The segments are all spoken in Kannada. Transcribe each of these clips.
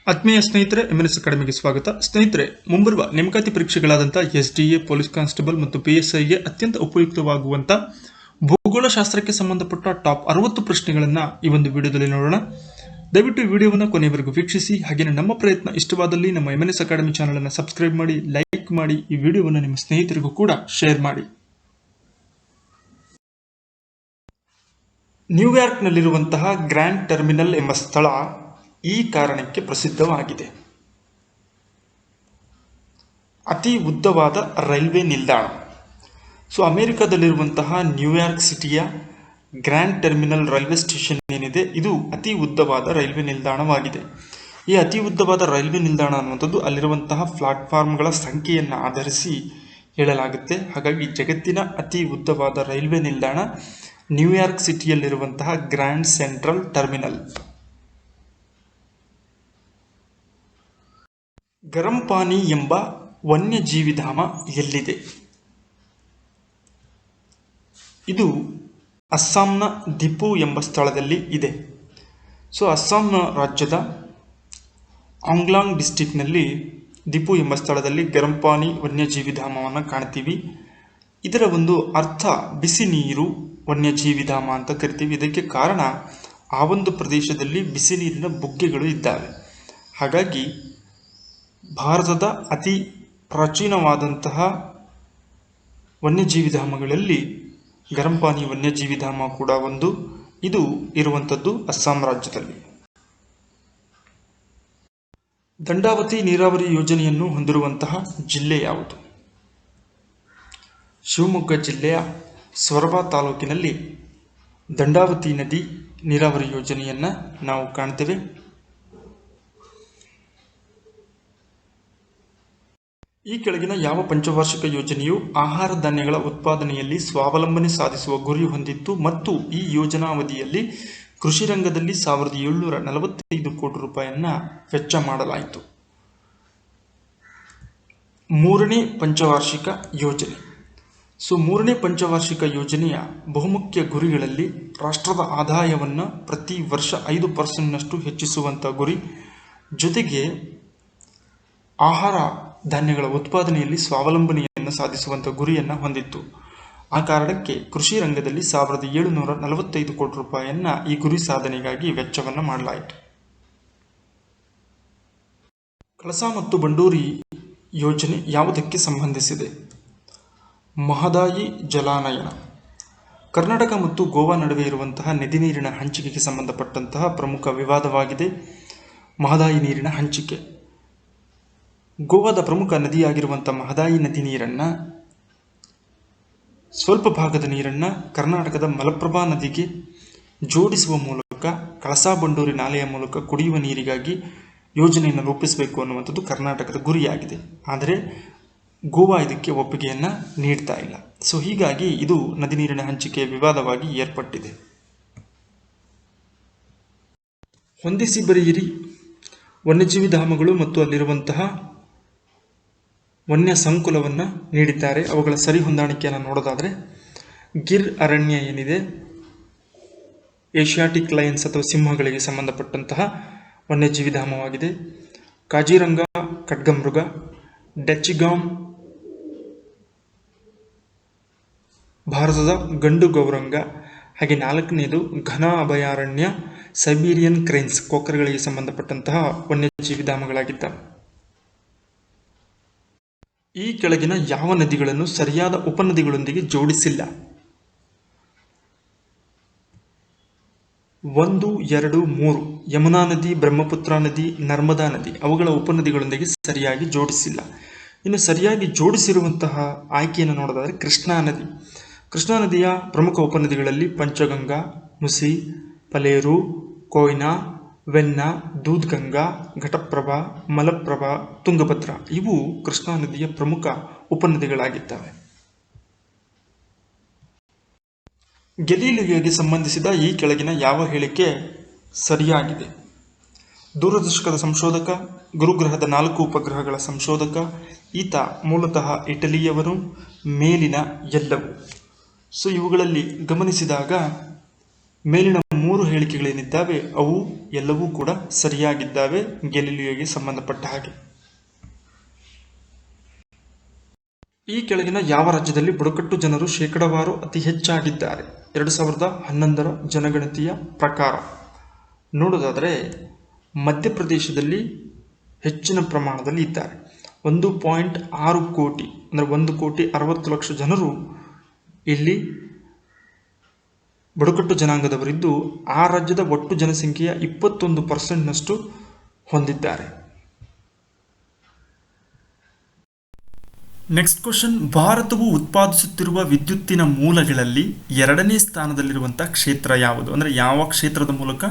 ಆತ್ಮೀಯ ಸ್ನೇಹಿತರೆ, ಎಂಎನ್ಎಸ್ ಅಕಾಡೆಮಿಗೆ ಸ್ವಾಗತ. ಸ್ನೇಹಿತರೆ, ಮುಂಬರುವ ನೇಮಕಾತಿ ಪರೀಕ್ಷೆಗಳಾದಂಥ ಎಸ್ಡಿಎ, ಪೊಲೀಸ್ ಕಾನ್ಸ್ಟೇಬಲ್ ಮತ್ತು ಪಿಎಸ್ಐಗೆ ಅತ್ಯಂತ ಉಪಯುಕ್ತವಾಗುವಂಥ ಭೂಗೋಳಶಾಸ್ತ್ರಕ್ಕೆ ಸಂಬಂಧಪಟ್ಟ ಟಾಪ್ 60 ಪ್ರಶ್ನೆಗಳನ್ನು ಈ ಒಂದು ವಿಡಿಯೋದಲ್ಲಿ ನೋಡೋಣ. ದಯವಿಟ್ಟು ಈ ವಿಡಿಯೋವನ್ನು ಕೊನೆಯವರೆಗೂ ವೀಕ್ಷಿಸಿ. ಹಾಗೆಯೇ ನಮ್ಮ ಪ್ರಯತ್ನ ಇಷ್ಟವಾದಲ್ಲಿ ನಮ್ಮ ಎಂಎನ್ಎಸ್ ಅಕಾಡೆಮಿ ಚಾನಲ್ ಅನ್ನು ಸಬ್ಸ್ಕ್ರೈಬ್ ಮಾಡಿ, ಲೈಕ್ ಮಾಡಿ, ಈ ವಿಡಿಯೋವನ್ನು ನಿಮ್ಮ ಸ್ನೇಹಿತರಿಗೂ ಕೂಡ ಶೇರ್ ಮಾಡಿ. ನ್ಯೂಯಾರ್ಕ್ನಲ್ಲಿರುವಂತಹ ಗ್ರ್ಯಾಂಡ್ ಟರ್ಮಿನಲ್ ಎಂಬ ಸ್ಥಳ ಈ ಕಾರಣಕ್ಕೆ ಪ್ರಸಿದ್ಧವಾಗಿದೆ. ಅತಿ ಉದ್ದವಾದ ರೈಲ್ವೆ ನಿಲ್ದಾಣ. ಅಮೆರಿಕದಲ್ಲಿರುವಂತಹ ನ್ಯೂಯಾರ್ಕ್ ಸಿಟಿಯ ಗ್ರ್ಯಾಂಡ್ ಟರ್ಮಿನಲ್ ರೈಲ್ವೆ ಸ್ಟೇಷನ್ ಏನಿದೆ, ಇದು ಅತಿ ಉದ್ದವಾದ ರೈಲ್ವೆ ನಿಲ್ದಾಣವಾಗಿದೆ. ಈ ಅತಿ ಉದ್ದವಾದ ರೈಲ್ವೆ ನಿಲ್ದಾಣ ಅನ್ನುವಂಥದ್ದು ಅಲ್ಲಿರುವಂತಹ ಪ್ಲಾಟ್ಫಾರ್ಮ್ಗಳ ಸಂಖ್ಯೆಯನ್ನು ಆಧರಿಸಿ ಹೇಳಲಾಗುತ್ತೆ. ಹಾಗಾಗಿ ಜಗತ್ತಿನ ಅತಿ ಉದ್ದವಾದ ರೈಲ್ವೆ ನಿಲ್ದಾಣ ನ್ಯೂಯಾರ್ಕ್ ಸಿಟಿಯಲ್ಲಿರುವಂತಹ ಗ್ರ್ಯಾಂಡ್ ಸೆಂಟ್ರಲ್ ಟರ್ಮಿನಲ್. ಗರಂಪಾನಿ ಎಂಬ ವನ್ಯಜೀವಿಧಾಮ ಎಲ್ಲಿದೆ? ಇದು ಅಸ್ಸಾಂನ ದಿಪು ಎಂಬ ಸ್ಥಳದಲ್ಲಿ ಇದೆ. ಅಸ್ಸಾಂ ರಾಜ್ಯದ ಆಂಗ್ಲಾಂಗ್ ಡಿಸ್ಟಿಕ್ನಲ್ಲಿ ದಿಪು ಎಂಬ ಸ್ಥಳದಲ್ಲಿ ಗರಂಪಾನಿ ವನ್ಯಜೀವಿಧಾಮವನ್ನು ಕಾಣ್ತೀವಿ. ಇದರ ಒಂದು ಅರ್ಥ ಬಿಸಿ ನೀರು ವನ್ಯಜೀವಿಧಾಮ ಅಂತ ಕರಿತೀವಿ. ಇದಕ್ಕೆ ಕಾರಣ ಆ ಒಂದು ಪ್ರದೇಶದಲ್ಲಿ ಬಿಸಿ ನೀರಿನ ಬುಗ್ಗೆಗಳು ಇದ್ದಾವೆ. ಹಾಗಾಗಿ ಭಾರತದ ಅತಿ ಪ್ರಾಚೀನವಾದಂತಹ ವನ್ಯಜೀವಿಧಾಮಗಳಲ್ಲಿ ಗರಂಪಾನಿ ವನ್ಯಜೀವಿಧಾಮ ಕೂಡ ಒಂದು. ಇದು ಇರುವಂಥದ್ದು ಅಸ್ಸಾಂ ರಾಜ್ಯದಲ್ಲಿ. ದಂಡಾವತಿ ನೀರಾವರಿ ಯೋಜನೆಯನ್ನು ಹೊಂದಿರುವಂತಹ ಜಿಲ್ಲೆ ಯಾವುದು? ಶಿವಮೊಗ್ಗ ಜಿಲ್ಲೆಯ ಸೊರಬ ತಾಲೂಕಿನಲ್ಲಿ ದಂಡಾವತಿ ನದಿ ನೀರಾವರಿ ಯೋಜನೆಯನ್ನು ನಾವು ಕಾಣ್ತೇವೆ. ಈ ಕೆಳಗಿನ ಯಾವ ಪಂಚವಾರ್ಷಿಕ ಯೋಜನೆಯು ಆಹಾರ ಧಾನ್ಯಗಳ ಉತ್ಪಾದನೆಯಲ್ಲಿ ಸ್ವಾವಲಂಬನೆ ಸಾಧಿಸುವ ಗುರಿ ಹೊಂದಿತ್ತು ಮತ್ತು ಈ ಯೋಜನಾವಧಿಯಲ್ಲಿ ಕೃಷಿ ರಂಗದಲ್ಲಿ 1745 ಕೋಟಿ ರೂಪಾಯಿಯನ್ನು ವೆಚ್ಚ ಮಾಡಲಾಯಿತು? ಮೂರನೇ ಪಂಚವಾರ್ಷಿಕ ಯೋಜನೆ. ಮೂರನೇ ಪಂಚವಾರ್ಷಿಕ ಯೋಜನೆಯ ಬಹುಮುಖ್ಯ ಗುರಿಗಳಲ್ಲಿ ರಾಷ್ಟ್ರದ ಆದಾಯವನ್ನು ಪ್ರತಿ ವರ್ಷ 5% ಹೆಚ್ಚಿಸುವಂಥ ಗುರಿ, ಜೊತೆಗೆ ಆಹಾರ ಧಾನ್ಯಗಳ ಉತ್ಪಾದನೆಯಲ್ಲಿ ಸ್ವಾವಲಂಬನೆಯನ್ನು ಸಾಧಿಸುವಂಥ ಗುರಿಯನ್ನು ಹೊಂದಿತ್ತು. ಆ ಕಾರಣಕ್ಕೆ ಕೃಷಿ ರಂಗದಲ್ಲಿ 1745 ಕೋಟಿ ರೂಪಾಯಿಯನ್ನು ಈ ಗುರಿ ಸಾಧನೆಗಾಗಿ ವೆಚ್ಚವನ್ನು ಮಾಡಲಾಯಿತು. ಕಳಸಾ ಮತ್ತು ಬಂಡೂರಿ ಯೋಜನೆ ಯಾವುದಕ್ಕೆ ಸಂಬಂಧಿಸಿದೆ? ಮಹದಾಯಿ ಜಲಾನಯನ. ಕರ್ನಾಟಕ ಮತ್ತು ಗೋವಾ ನಡುವೆ ಇರುವಂತಹ ನದಿ ನೀರಿನ ಹಂಚಿಕೆಗೆ ಸಂಬಂಧಪಟ್ಟಂತಹ ಪ್ರಮುಖ ವಿವಾದವಾಗಿದೆ ಮಹದಾಯಿ ನೀರಿನ ಹಂಚಿಕೆ. ಗೋವಾದ ಪ್ರಮುಖ ನದಿಯಾಗಿರುವಂಥ ಮಹದಾಯಿ ನದಿ ನೀರನ್ನು, ಸ್ವಲ್ಪ ಭಾಗದ ನೀರನ್ನು ಕರ್ನಾಟಕದ ಮಲಪ್ರಭಾ ನದಿಗೆ ಜೋಡಿಸುವ ಮೂಲಕ ಕಳಸಾ ಬಂಡೂರಿ ನಾಲೆಯ ಮೂಲಕ ಕುಡಿಯುವ ನೀರಿಗಾಗಿ ಯೋಜನೆಯನ್ನು ರೂಪಿಸಬೇಕು ಅನ್ನುವಂಥದ್ದು ಕರ್ನಾಟಕದ ಗುರಿಯಾಗಿದೆ. ಆದರೆ ಗೋವಾ ಇದಕ್ಕೆ ಒಪ್ಪಿಗೆಯನ್ನು ನೀಡ್ತಾ ಇಲ್ಲ. ಹೀಗಾಗಿ ಇದು ನದಿ ನೀರಿನ ಹಂಚಿಕೆಯ ವಿವಾದವಾಗಿ ಏರ್ಪಟ್ಟಿದೆ. ಹೊಂದಿಸಿ ಬರೆಯಿರಿ ವನ್ಯಜೀವಿಧಾಮಗಳು ಮತ್ತು ಅಲ್ಲಿರುವಂತಹ ವನ್ಯ ಸಂಕುಲವನ್ನು ನೀಡಿದ್ದಾರೆ. ಅವುಗಳ ಸರಿ ಹೊಂದಾಣಿಕೆಯನ್ನು ನೋಡೋದಾದರೆ, ಗಿರ್ ಅರಣ್ಯ ಏನಿದೆ, ಏಷ್ಯಾಟಿಕ್ ಲಯನ್ಸ್ ಅಥವಾ ಸಿಂಹಗಳಿಗೆ ಸಂಬಂಧಪಟ್ಟಂತಹ ವನ್ಯಜೀವಿಧಾಮವಾಗಿದೆ. ಕಾಜಿರಂಗ ಖಡ್ಗಮೃಗ, ಡಚ್ಚಿಗಾಮ್ ಭಾರತದ ಗಂಡು ಗೌರಂಗ, ಹಾಗೆ 4ನೇದು ಘನ ಅಭಯಾರಣ್ಯ ಸೈಬೀರಿಯನ್ ಕ್ರೇನ್ಸ್ ಕೊಕ್ಕರೆಗಳಿಗೆ ಸಂಬಂಧಪಟ್ಟಂತಹ ವನ್ಯಜೀವಿಧಾಮಗಳಾಗಿದ್ದಾವೆ. ಈ ಕೆಳಗಿನ ಯಾವ ನದಿಗಳನ್ನು ಸರಿಯಾದ ಉಪನದಿಗಳೊಂದಿಗೆ ಜೋಡಿಸಿಲ್ಲ? 1, 2, 3 ಯಮುನಾ ನದಿ, ಬ್ರಹ್ಮಪುತ್ರ ನದಿ, ನರ್ಮದಾ ನದಿ ಅವುಗಳ ಉಪನದಿಗಳೊಂದಿಗೆ ಸರಿಯಾಗಿ ಜೋಡಿಸಿಲ್ಲ. ಇನ್ನು ಸರಿಯಾಗಿ ಜೋಡಿಸಿರುವಂತಹ ಆಯ್ಕೆಯನ್ನು ನೋಡೋದಾದರೆ ಕೃಷ್ಣಾ ನದಿ. ಕೃಷ್ಣಾ ನದಿಯ ಪ್ರಮುಖ ಉಪನದಿಗಳಲ್ಲಿ ಪಂಚಗಂಗಾ, ಮುಸಿ, ಪಲೇರು, ಕೊಯ್ನಾ, ವೆನ್ನ, ದೂದ್ಗಂಗಾ, ಘಟಪ್ರಭಾ, ಮಲಪ್ರಭಾ, ತುಂಗಭದ್ರಾ ಇವು ಕೃಷ್ಣಾ ನದಿಯ ಪ್ರಮುಖ ಉಪನದಿಗಳಾಗಿದ್ದಾವೆ. ಗೆಲೀಲಿಯೋಗೆ ಸಂಬಂಧಿಸಿದ ಈ ಕೆಳಗಿನ ಯಾವ ಹೇಳಿಕೆ ಸರಿಯಾಗಿದೆ? ದೂರದರ್ಶಕದ ಸಂಶೋಧಕ, ಗುರುಗ್ರಹದ 4 ಉಪಗ್ರಹಗಳ ಸಂಶೋಧಕ, ಈತ ಮೂಲತಃ ಇಟಲಿಯವರು, ಮೇಲಿನ ಎಲ್ಲವೂ. ಇವುಗಳಲ್ಲಿ ಗಮನಿಸಿದಾಗ ಮೇಲಿನ 3 ಹೇಳಿಕೆಗಳೇನಿದ್ದಾವೆ ಅವು ಎಲ್ಲವೂ ಕೂಡ ಸರಿಯಾಗಿದ್ದಾವೆ ಗೆಲಿಲಿಯೋಗೆ ಸಂಬಂಧಪಟ್ಟ ಹಾಗೆ. ಈ ಕೆಳಗಿನ ಯಾವ ರಾಜ್ಯದಲ್ಲಿ ಬುಡಕಟ್ಟು ಜನರು ಶೇಕಡಾವಾರು ಅತಿ ಹೆಚ್ಚಾಗಿದ್ದಾರೆ? 2011ರ ಜನಗಣತಿಯ ಪ್ರಕಾರ ನೋಡೋದಾದರೆ ಮಧ್ಯಪ್ರದೇಶದಲ್ಲಿ ಹೆಚ್ಚಿನ ಪ್ರಮಾಣದಲ್ಲಿ ಇದ್ದಾರೆ. 1.6 ಕೋಟಿ ಅಂದರೆ 1,60,00,000 ಜನರು ಇಲ್ಲಿ ಬುಡಕಟ್ಟು ಜನಾಂಗದವರಿದ್ದು ಆ ರಾಜ್ಯದ ಒಟ್ಟು ಜನಸಂಖ್ಯೆಯ 21% ಹೊಂದಿದ್ದಾರೆ. ನೆಕ್ಸ್ಟ್ ಕ್ವಶನ್, ಭಾರತವು ಉತ್ಪಾದಿಸುತ್ತಿರುವ ವಿದ್ಯುತ್ತಿನ ಮೂಲಗಳಲ್ಲಿ 2ನೇ ಸ್ಥಾನದಲ್ಲಿರುವಂಥ ಕ್ಷೇತ್ರ ಯಾವುದು? ಅಂದರೆ ಯಾವ ಕ್ಷೇತ್ರದ ಮೂಲಕ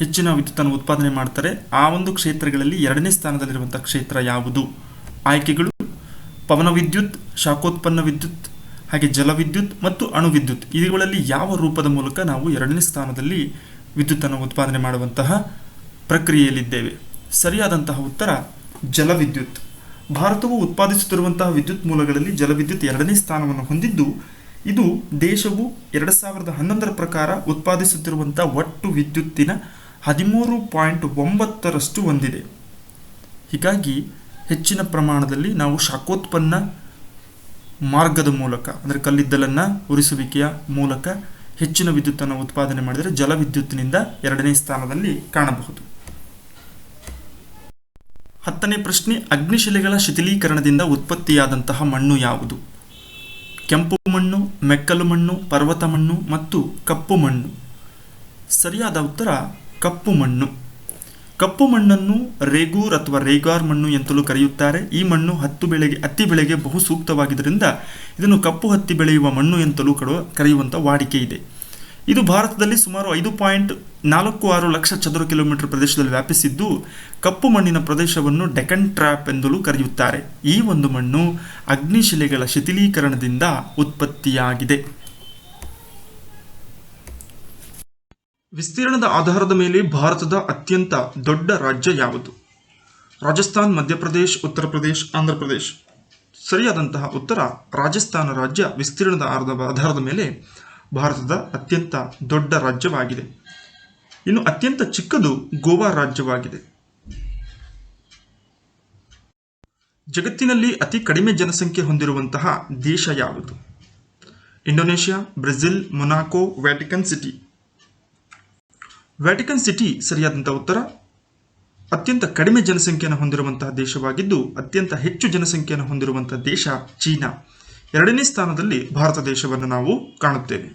ಹೆಚ್ಚಿನ ವಿದ್ಯುತ್ತನ್ನು ಉತ್ಪಾದನೆ ಮಾಡ್ತಾರೆ, ಆ ಒಂದು ಕ್ಷೇತ್ರಗಳಲ್ಲಿ 2ನೇ ಸ್ಥಾನದಲ್ಲಿರುವಂಥ ಕ್ಷೇತ್ರ ಯಾವುದು? ಆಯ್ಕೆಗಳು: ಪವನ ವಿದ್ಯುತ್, ಶಾಖೋತ್ಪನ್ನ ವಿದ್ಯುತ್, ಹಾಗೆ ಜಲವಿದ್ಯುತ್ ಮತ್ತು ಅಣು ವಿದ್ಯುತ್. ಇವುಗಳಲ್ಲಿ ಯಾವ ರೂಪದ ಮೂಲಕ ನಾವು 2ನೇ ಸ್ಥಾನದಲ್ಲಿ ವಿದ್ಯುತ್ತನ್ನು ಉತ್ಪಾದನೆ ಮಾಡುವಂತಹ ಪ್ರಕ್ರಿಯೆಯಲ್ಲಿದ್ದೇವೆ? ಸರಿಯಾದಂತಹ ಉತ್ತರ ಜಲವಿದ್ಯುತ್. ಭಾರತವು ಉತ್ಪಾದಿಸುತ್ತಿರುವಂತಹ ವಿದ್ಯುತ್ ಮೂಲಗಳಲ್ಲಿ ಜಲವಿದ್ಯುತ್ 2ನೇ ಸ್ಥಾನವನ್ನು ಹೊಂದಿದ್ದು, ಇದು ದೇಶವು 2011ರ ಪ್ರಕಾರ ಉತ್ಪಾದಿಸುತ್ತಿರುವಂಥ ಒಟ್ಟು ವಿದ್ಯುತ್ತಿನ 13.9% ಹೊಂದಿದೆ. ಹೀಗಾಗಿ ಹೆಚ್ಚಿನ ಪ್ರಮಾಣದಲ್ಲಿ ನಾವು ಶಾಖೋತ್ಪನ್ನ ಮಾರ್ಗದ ಮೂಲಕ ಅಂದರೆ ಕಲ್ಲಿದ್ದಲನ್ನು ಉರಿಸುವಿಕೆಯ ಮೂಲಕ ಹೆಚ್ಚಿನ ವಿದ್ಯುತ್ತನ್ನು ಉತ್ಪಾದನೆ ಮಾಡಿದರೆ ಜಲವಿದ್ಯುತ್ತಿನಿಂದ 2ನೇ ಸ್ಥಾನದಲ್ಲಿ ಕಾಣಬಹುದು. 10ನೇ ಪ್ರಶ್ನೆ, ಅಗ್ನಿಶಿಲೆಗಳ ಶಿಥಿಲೀಕರಣದಿಂದ ಉತ್ಪತ್ತಿಯಾದಂತಹ ಮಣ್ಣು ಯಾವುದು? ಕೆಂಪು ಮಣ್ಣು, ಮೆಕ್ಕಲು ಮಣ್ಣು, ಪರ್ವತ ಮಣ್ಣು ಮತ್ತು ಕಪ್ಪು ಮಣ್ಣು. ಸರಿಯಾದ ಉತ್ತರ ಕಪ್ಪು ಮಣ್ಣು. ಕಪ್ಪು ಮಣ್ಣನ್ನು ರೇಗೂರ್ ಅಥವಾ ರೇಗಾರ್ ಮಣ್ಣು ಎಂತಲೂ ಕರೆಯುತ್ತಾರೆ. ಈ ಮಣ್ಣು ಹತ್ತಿ ಬೆಳೆಗೆ ಬಹು ಸೂಕ್ತವಾಗಿದ್ದರಿಂದ ಇದನ್ನು ಕಪ್ಪು ಹತ್ತಿ ಬೆಳೆಯುವ ಮಣ್ಣು ಎಂತಲೂ ಕರೆಯುವಂಥ ವಾಡಿಕೆ ಇದೆ. ಇದು ಭಾರತದಲ್ಲಿ ಸುಮಾರು 5.46 ಲಕ್ಷ ಚದುರ ಕಿಲೋಮೀಟರ್ ಪ್ರದೇಶದಲ್ಲಿ ವ್ಯಾಪಿಸಿದ್ದು, ಕಪ್ಪು ಮಣ್ಣಿನ ಪ್ರದೇಶವನ್ನು ಡೆಕ್ಕನ್ ಟ್ರ್ಯಾಪ್ ಎಂದಲೂ ಕರೆಯುತ್ತಾರೆ. ಈ ಒಂದು ಮಣ್ಣು ಅಗ್ನಿಶಿಲೆಗಳ ಶಿಥಿಲೀಕರಣದಿಂದ ಉತ್ಪತ್ತಿಯಾಗಿದೆ. ವಿಸ್ತೀರ್ಣದ ಆಧಾರದ ಮೇಲೆ ಭಾರತದ ಅತ್ಯಂತ ದೊಡ್ಡ ರಾಜ್ಯ ಯಾವುದು? ರಾಜಸ್ಥಾನ್, ಮಧ್ಯಪ್ರದೇಶ್, ಉತ್ತರ ಪ್ರದೇಶ್, ಆಂಧ್ರ ಪ್ರದೇಶ್. ಸರಿಯಾದಂತಹ ಉತ್ತರ ರಾಜಸ್ಥಾನ ರಾಜ್ಯ ವಿಸ್ತೀರ್ಣದ ಆಧಾರದ ಮೇಲೆ ಭಾರತದ ಅತ್ಯಂತ ದೊಡ್ಡ ರಾಜ್ಯವಾಗಿದೆ. ಇನ್ನು ಅತ್ಯಂತ ಚಿಕ್ಕದು ಗೋವಾ ರಾಜ್ಯವಾಗಿದೆ. ಜಗತ್ತಿನಲ್ಲಿ ಅತಿ ಕಡಿಮೆ ಜನಸಂಖ್ಯೆ ಹೊಂದಿರುವಂತಹ ದೇಶ ಯಾವುದು? Indonesia, Brazil, Monaco, Vatican city. Vatican city ಸರಿಯಾದಂತಹ ಉತ್ತರ. ಅತ್ಯಂತ ಕಡಿಮೆ ಜನಸಂಖ್ಯೆಯನ್ನು ಹೊಂದಿರುವಂತಹ ದೇಶವಾಗಿದ್ದು, ಅತ್ಯಂತ ಹೆಚ್ಚು ಜನಸಂಖ್ಯೆಯನ್ನು ಹೊಂದಿರುವಂತಹ ದೇಶ ಚೀನಾ. 2ನೇ ಸ್ಥಾನದಲ್ಲಿ ಭಾರತ ದೇಶವನ್ನು ನಾವು ಕಾಣುತ್ತೇವೆ.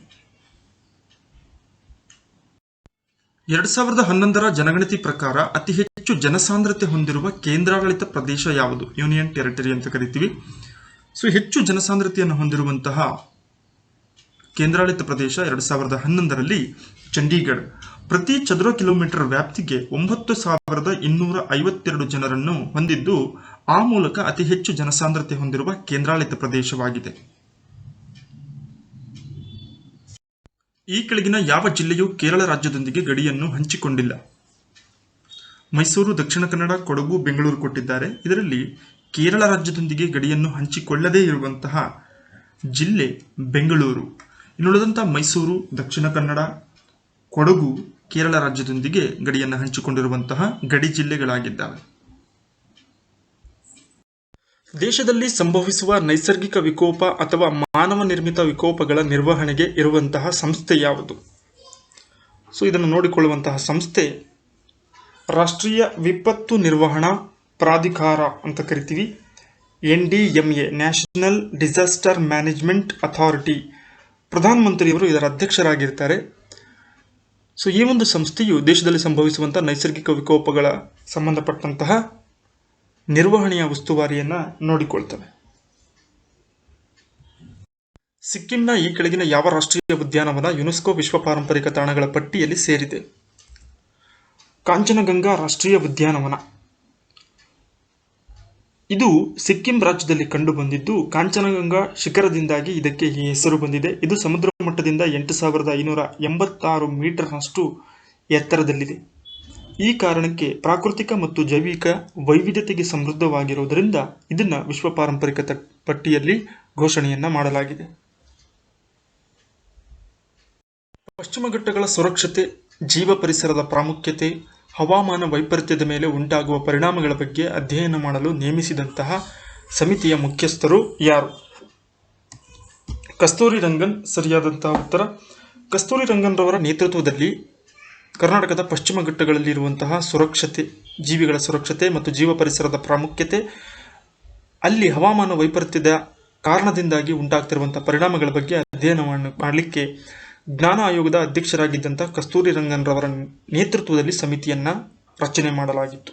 2011ರ ಜನಗಣತಿ ಪ್ರಕಾರ ಅತಿ ಹೆಚ್ಚು ಜನಸಾಂದ್ರತೆ ಹೊಂದಿರುವ ಕೇಂದ್ರಾಡಳಿತ ಪ್ರದೇಶ ಯಾವುದು? ಯೂನಿಯನ್ ಟೆರಿಟರಿ ಅಂತ ಕರಿತೀವಿ. ಹೆಚ್ಚು ಜನಸಾಂದ್ರತೆಯನ್ನು ಹೊಂದಿರುವಂತಹ ಕೇಂದ್ರಾಡಳಿತ ಪ್ರದೇಶ 2011ರಲ್ಲಿ ಚಂಡೀಗಢ. ಪ್ರತಿ ಚದುರ ಕಿಲೋಮೀಟರ್ ವ್ಯಾಪ್ತಿಗೆ 9,252 ಜನರನ್ನು ಹೊಂದಿದ್ದು, ಆ ಮೂಲಕ ಅತಿ ಹೆಚ್ಚು ಜನಸಾಂದ್ರತೆ ಹೊಂದಿರುವ ಕೇಂದ್ರಾಡಳಿತ ಪ್ರದೇಶವಾಗಿದೆ. ಈ ಕೆಳಗಿನ ಯಾವ ಜಿಲ್ಲೆಯು ಕೇರಳ ರಾಜ್ಯದೊಂದಿಗೆ ಗಡಿಯನ್ನು ಹಂಚಿಕೊಂಡಿಲ್ಲ? ಮೈಸೂರು, ದಕ್ಷಿಣ ಕನ್ನಡ, ಕೊಡಗು, ಬೆಂಗಳೂರು ಕೊಟ್ಟಿದ್ದಾರೆ. ಇದರಲ್ಲಿ ಕೇರಳ ರಾಜ್ಯದೊಂದಿಗೆ ಗಡಿಯನ್ನು ಹಂಚಿಕೊಳ್ಳದೇ ಇರುವಂತಹ ಜಿಲ್ಲೆ ಬೆಂಗಳೂರು. ಇನ್ನುಳಿದಂತಹ ಮೈಸೂರು, ದಕ್ಷಿಣ ಕನ್ನಡ, ಕೊಡಗು ಕೇರಳ ರಾಜ್ಯದೊಂದಿಗೆ ಗಡಿಯನ್ನು ಹಂಚಿಕೊಂಡಿರುವಂತಹ ಗಡಿ ಜಿಲ್ಲೆಗಳಾಗಿದ್ದಾವೆ. ದೇಶದಲ್ಲಿ ಸಂಭವಿಸುವ ನೈಸರ್ಗಿಕ ವಿಕೋಪ ಅಥವಾ ಮಾನವ ನಿರ್ಮಿತ ವಿಕೋಪಗಳ ನಿರ್ವಹಣೆಗೆ ಇರುವಂತಹ ಸಂಸ್ಥೆ ಯಾವುದು? ಇದನ್ನು ನೋಡಿಕೊಳ್ಳುವಂತಹ ಸಂಸ್ಥೆ ರಾಷ್ಟ್ರೀಯ ವಿಪತ್ತು ನಿರ್ವಹಣಾ ಪ್ರಾಧಿಕಾರ ಅಂತ ಕರಿತೀವಿ. NDMA, national disaster management authority. ಪ್ರಧಾನಮಂತ್ರಿಯವರು ಇದರ ಅಧ್ಯಕ್ಷರಾಗಿರ್ತಾರೆ. ಈ ಒಂದು ಸಂಸ್ಥೆಯು ದೇಶದಲ್ಲಿ ಸಂಭವಿಸುವಂತಹ ನೈಸರ್ಗಿಕ ವಿಕೋಪಗಳ ಸಂಬಂಧಪಟ್ಟಂತಹ ನಿರ್ವಹಣೆಯ ಉಸ್ತುವಾರಿಯನ್ನು ನೋಡಿಕೊಳ್ತವೆ. ಸಿಕ್ಕಿಂನ ಈ ಕೆಳಗಿನ ಯಾವ ರಾಷ್ಟ್ರೀಯ ಉದ್ಯಾನವನ ಯುನೆಸ್ಕೋ ವಿಶ್ವ ಪಾರಂಪರಿಕ ತಾಣಗಳ ಪಟ್ಟಿಯಲ್ಲಿ ಸೇರಿದೆ? ಕಾಂಚನಗಂಗಾ ರಾಷ್ಟ್ರೀಯ ಉದ್ಯಾನವನ. ಇದು ಸಿಕ್ಕಿಂ ರಾಜ್ಯದಲ್ಲಿ ಕಂಡು ಬಂದಿದ್ದು, ಕಾಂಚನಗಂಗಾ ಶಿಖರದಿಂದಾಗಿ ಇದಕ್ಕೆ ಈ ಹೆಸರು ಬಂದಿದೆ. ಇದು ಸಮುದ್ರ ಮಟ್ಟದಿಂದ 8,586 ಮೀಟರ್ನಷ್ಟು ಎತ್ತರದಲ್ಲಿದೆ. ಈ ಕಾರಣಕ್ಕೆ ಪ್ರಾಕೃತಿಕ ಮತ್ತು ಜೈವಿಕ ವೈವಿಧ್ಯತೆಗೆ ಸಮೃದ್ಧವಾಗಿರುವುದರಿಂದ ಇದನ್ನು ವಿಶ್ವ ಪಾರಂಪರಿಕ ಪಟ್ಟಿಯಲ್ಲಿ ಘೋಷಣೆಯನ್ನ ಮಾಡಲಾಗಿದೆ. ಪಶ್ಚಿಮ ಘಟ್ಟಗಳ ಸುರಕ್ಷತೆ, ಜೀವ ಪರಿಸರದ ಪ್ರಾಮುಖ್ಯತೆ, ಹವಾಮಾನ ವೈಪರೀತ್ಯದ ಮೇಲೆ ಉಂಟಾಗುವ ಪರಿಣಾಮಗಳ ಬಗ್ಗೆ ಅಧ್ಯಯನ ಮಾಡಲು ನೇಮಿಸಿದಂತಹ ಸಮಿತಿಯ ಮುಖ್ಯಸ್ಥರು ಯಾರು? ಕಸ್ತೂರಿ ರಂಗನ್ ಸರಿಯಾದಂತಹ ಉತ್ತರ. ಕಸ್ತೂರಿ ರಂಗನ್ ರವರ ನೇತೃತ್ವದಲ್ಲಿ ಕರ್ನಾಟಕದ ಪಶ್ಚಿಮ ಘಟ್ಟಗಳಲ್ಲಿ ಇರುವಂತಹ ಸುರಕ್ಷತೆ, ಜೀವಿಗಳ ಸುರಕ್ಷತೆ ಮತ್ತು ಜೀವ ಪರಿಸರದ ಪ್ರಾಮುಖ್ಯತೆ, ಅಲ್ಲಿ ಹವಾಮಾನ ವೈಪರೀತ್ಯದ ಕಾರಣದಿಂದಾಗಿ ಉಂಟಾಗ್ತಿರುವಂತಹ ಪರಿಣಾಮಗಳ ಬಗ್ಗೆ ಅಧ್ಯಯನ ಮಾಡಲಿಕ್ಕೆ ಜ್ಞಾನ ಆಯೋಗದ ಅಧ್ಯಕ್ಷರಾಗಿದ್ದಂತಹ ಕಸ್ತೂರಿ ರಂಗನ್ ರವರ ನೇತೃತ್ವದಲ್ಲಿ ಸಮಿತಿಯನ್ನ ರಚನೆ ಮಾಡಲಾಗಿತ್ತು.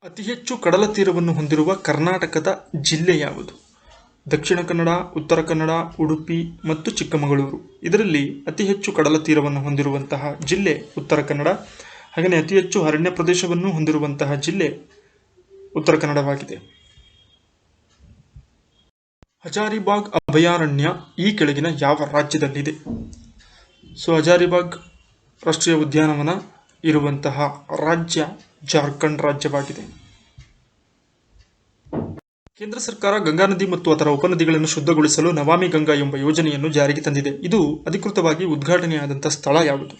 ಅತಿ ಹೆಚ್ಚು ಕಡಲ ತೀರವನ್ನು ಹೊಂದಿರುವ ಕರ್ನಾಟಕದ ಜಿಲ್ಲೆ ಯಾವುದು? ದಕ್ಷಿಣ ಕನ್ನಡ, ಉತ್ತರ ಕನ್ನಡ, ಉಡುಪಿ ಮತ್ತು ಚಿಕ್ಕಮಗಳೂರು. ಇದರಲ್ಲಿ ಅತಿ ಹೆಚ್ಚು ಕಡಲ ತೀರವನ್ನು ಹೊಂದಿರುವಂತಹ ಜಿಲ್ಲೆ ಉತ್ತರ ಕನ್ನಡ. ಹಾಗೆಯೇ ಅತಿ ಹೆಚ್ಚು ಅರಣ್ಯ ಪ್ರದೇಶವನ್ನು ಹೊಂದಿರುವಂತಹ ಜಿಲ್ಲೆ ಉತ್ತರ ಕನ್ನಡವಾಗಿದೆ. ಹಜಾರಿಬಾಗ್ ಅಭಯಾರಣ್ಯ ಈ ಕೆಳಗಿನ ಯಾವ ರಾಜ್ಯದಲ್ಲಿದೆ? ಹಜಾರಿಬಾಗ್ ರಾಷ್ಟ್ರೀಯ ಉದ್ಯಾನವನ ಇರುವಂತಹ ರಾಜ್ಯ ಜಾರ್ಖಂಡ್ ರಾಜ್ಯವಾಗಿದೆ. ಕೇಂದ್ರ ಸರ್ಕಾರ ಗಂಗಾ ನದಿ ಮತ್ತು ಅದರ ಉಪನದಿಗಳನ್ನು ಶುದ್ಧಗೊಳಿಸಲು ನಮಾಮಿ ಗಂಗಾ ಎಂಬ ಯೋಜನೆಯನ್ನು ಜಾರಿಗೆ ತಂದಿದೆ. ಇದು ಅಧಿಕೃತವಾಗಿ ಉದ್ಘಾಟನೆಯಾದಂತಹ ಸ್ಥಳ ಯಾವುದು?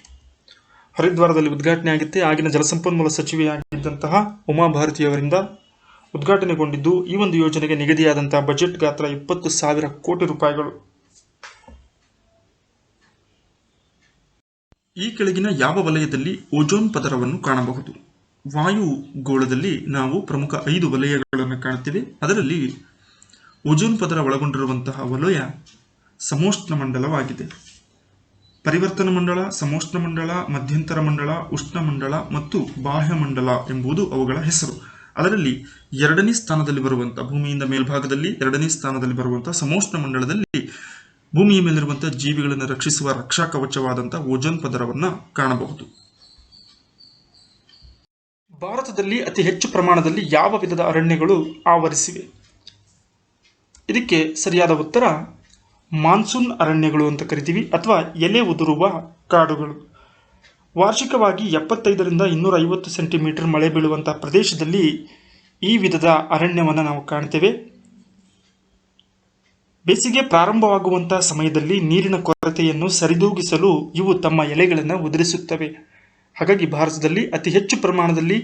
ಹರಿದ್ವಾರದಲ್ಲಿ ಉದ್ಘಾಟನೆ ಆಗಿತ್ತೆ. ಆಗಿನ ಜಲಸಂಪನ್ಮೂಲ ಸಚಿವೆಯಾಗಿದ್ದಂತಹ ಉಮಾ ಭಾರತಿಯವರಿಂದ ಉದ್ಘಾಟನೆಗೊಂಡಿದ್ದು, ಈ ಒಂದು ಯೋಜನೆಗೆ ನಿಗದಿಯಾದಂತಹ ಬಜೆಟ್ ಗಾತ್ರ 20,000 ಕೋಟಿ ರೂಪಾಯಿಗಳು. ಈ ಕೆಳಗಿನ ಯಾವ ವಲಯದಲ್ಲಿ ಓಜೋನ್ ಪದರವನ್ನು ಕಾಣಬಹುದು? ವಾಯುಗೋಳದಲ್ಲಿ ನಾವು ಪ್ರಮುಖ 5 ವಲಯಗಳನ್ನು ಕಾಣುತ್ತೇವೆ. ಅದರಲ್ಲಿ ಓಜೋನ್ ಪದರ ಒಳಗೊಂಡಿರುವಂತಹ ವಲಯ ಸಮೋಷ್ಣ ಮಂಡಲವಾಗಿದೆ. ಪರಿವರ್ತನ ಮಂಡಲ, ಸಮೋಷ್ಣ ಮಂಡಲ, ಮಧ್ಯಂತರ ಮಂಡಲ, ಉಷ್ಣ ಮಂಡಲ ಮತ್ತು ಬಾಹ್ಯ ಮಂಡಲ ಎಂಬುದು ಅವುಗಳ ಹೆಸರು. ಅದರಲ್ಲಿ 2ನೇ ಸ್ಥಾನದಲ್ಲಿ ಬರುವಂತಹ, ಭೂಮಿಯಿಂದ ಮೇಲ್ಭಾಗದಲ್ಲಿ 2ನೇ ಸ್ಥಾನದಲ್ಲಿ ಬರುವಂತಹ ಸಮೋಷ್ಣ ಮಂಡಲದಲ್ಲಿ ಭೂಮಿಯ ಮೇಲಿರುವಂತಹ ಜೀವಿಗಳನ್ನು ರಕ್ಷಿಸುವ ರಕ್ಷಾ ಕವಚವಾದಂತಹ ಓಜೋನ್ ಪದರವನ್ನು ಕಾಣಬಹುದು. ಭಾರತದಲ್ಲಿ ಅತಿ ಹೆಚ್ಚು ಪ್ರಮಾಣದಲ್ಲಿ ಯಾವ ವಿಧದ ಅರಣ್ಯಗಳು ಆವರಿಸಿವೆ? ಇದಕ್ಕೆ ಸರಿಯಾದ ಉತ್ತರ ಮಾನ್ಸೂನ್ ಅರಣ್ಯಗಳು ಅಂತ ಕರಿತೀವಿ, ಅಥವಾ ಎಲೆ ಉದುರುವ ಕಾಡುಗಳು. ವಾರ್ಷಿಕವಾಗಿ 75ರಿಂದ 250 ಸೆಂಟಿಮೀಟರ್ ಮಳೆ ಬೀಳುವಂತಹ ಪ್ರದೇಶದಲ್ಲಿ ಈ ವಿಧದ ಅರಣ್ಯವನ್ನು ನಾವು ಕಾಣ್ತೇವೆ. ಬೇಸಿಗೆ ಪ್ರಾರಂಭವಾಗುವಂತಹ ಸಮಯದಲ್ಲಿ ನೀರಿನ ಕೊರತೆಯನ್ನು ಸರಿದೂಗಿಸಲು ಇವು ತಮ್ಮ ಎಲೆಗಳನ್ನು ಉದುರಿಸುತ್ತವೆ. ಹಾಗಾಗಿ ಭಾರತದಲ್ಲಿ ಅತಿ ಹೆಚ್ಚು ಪ್ರಮಾಣದಲ್ಲಿ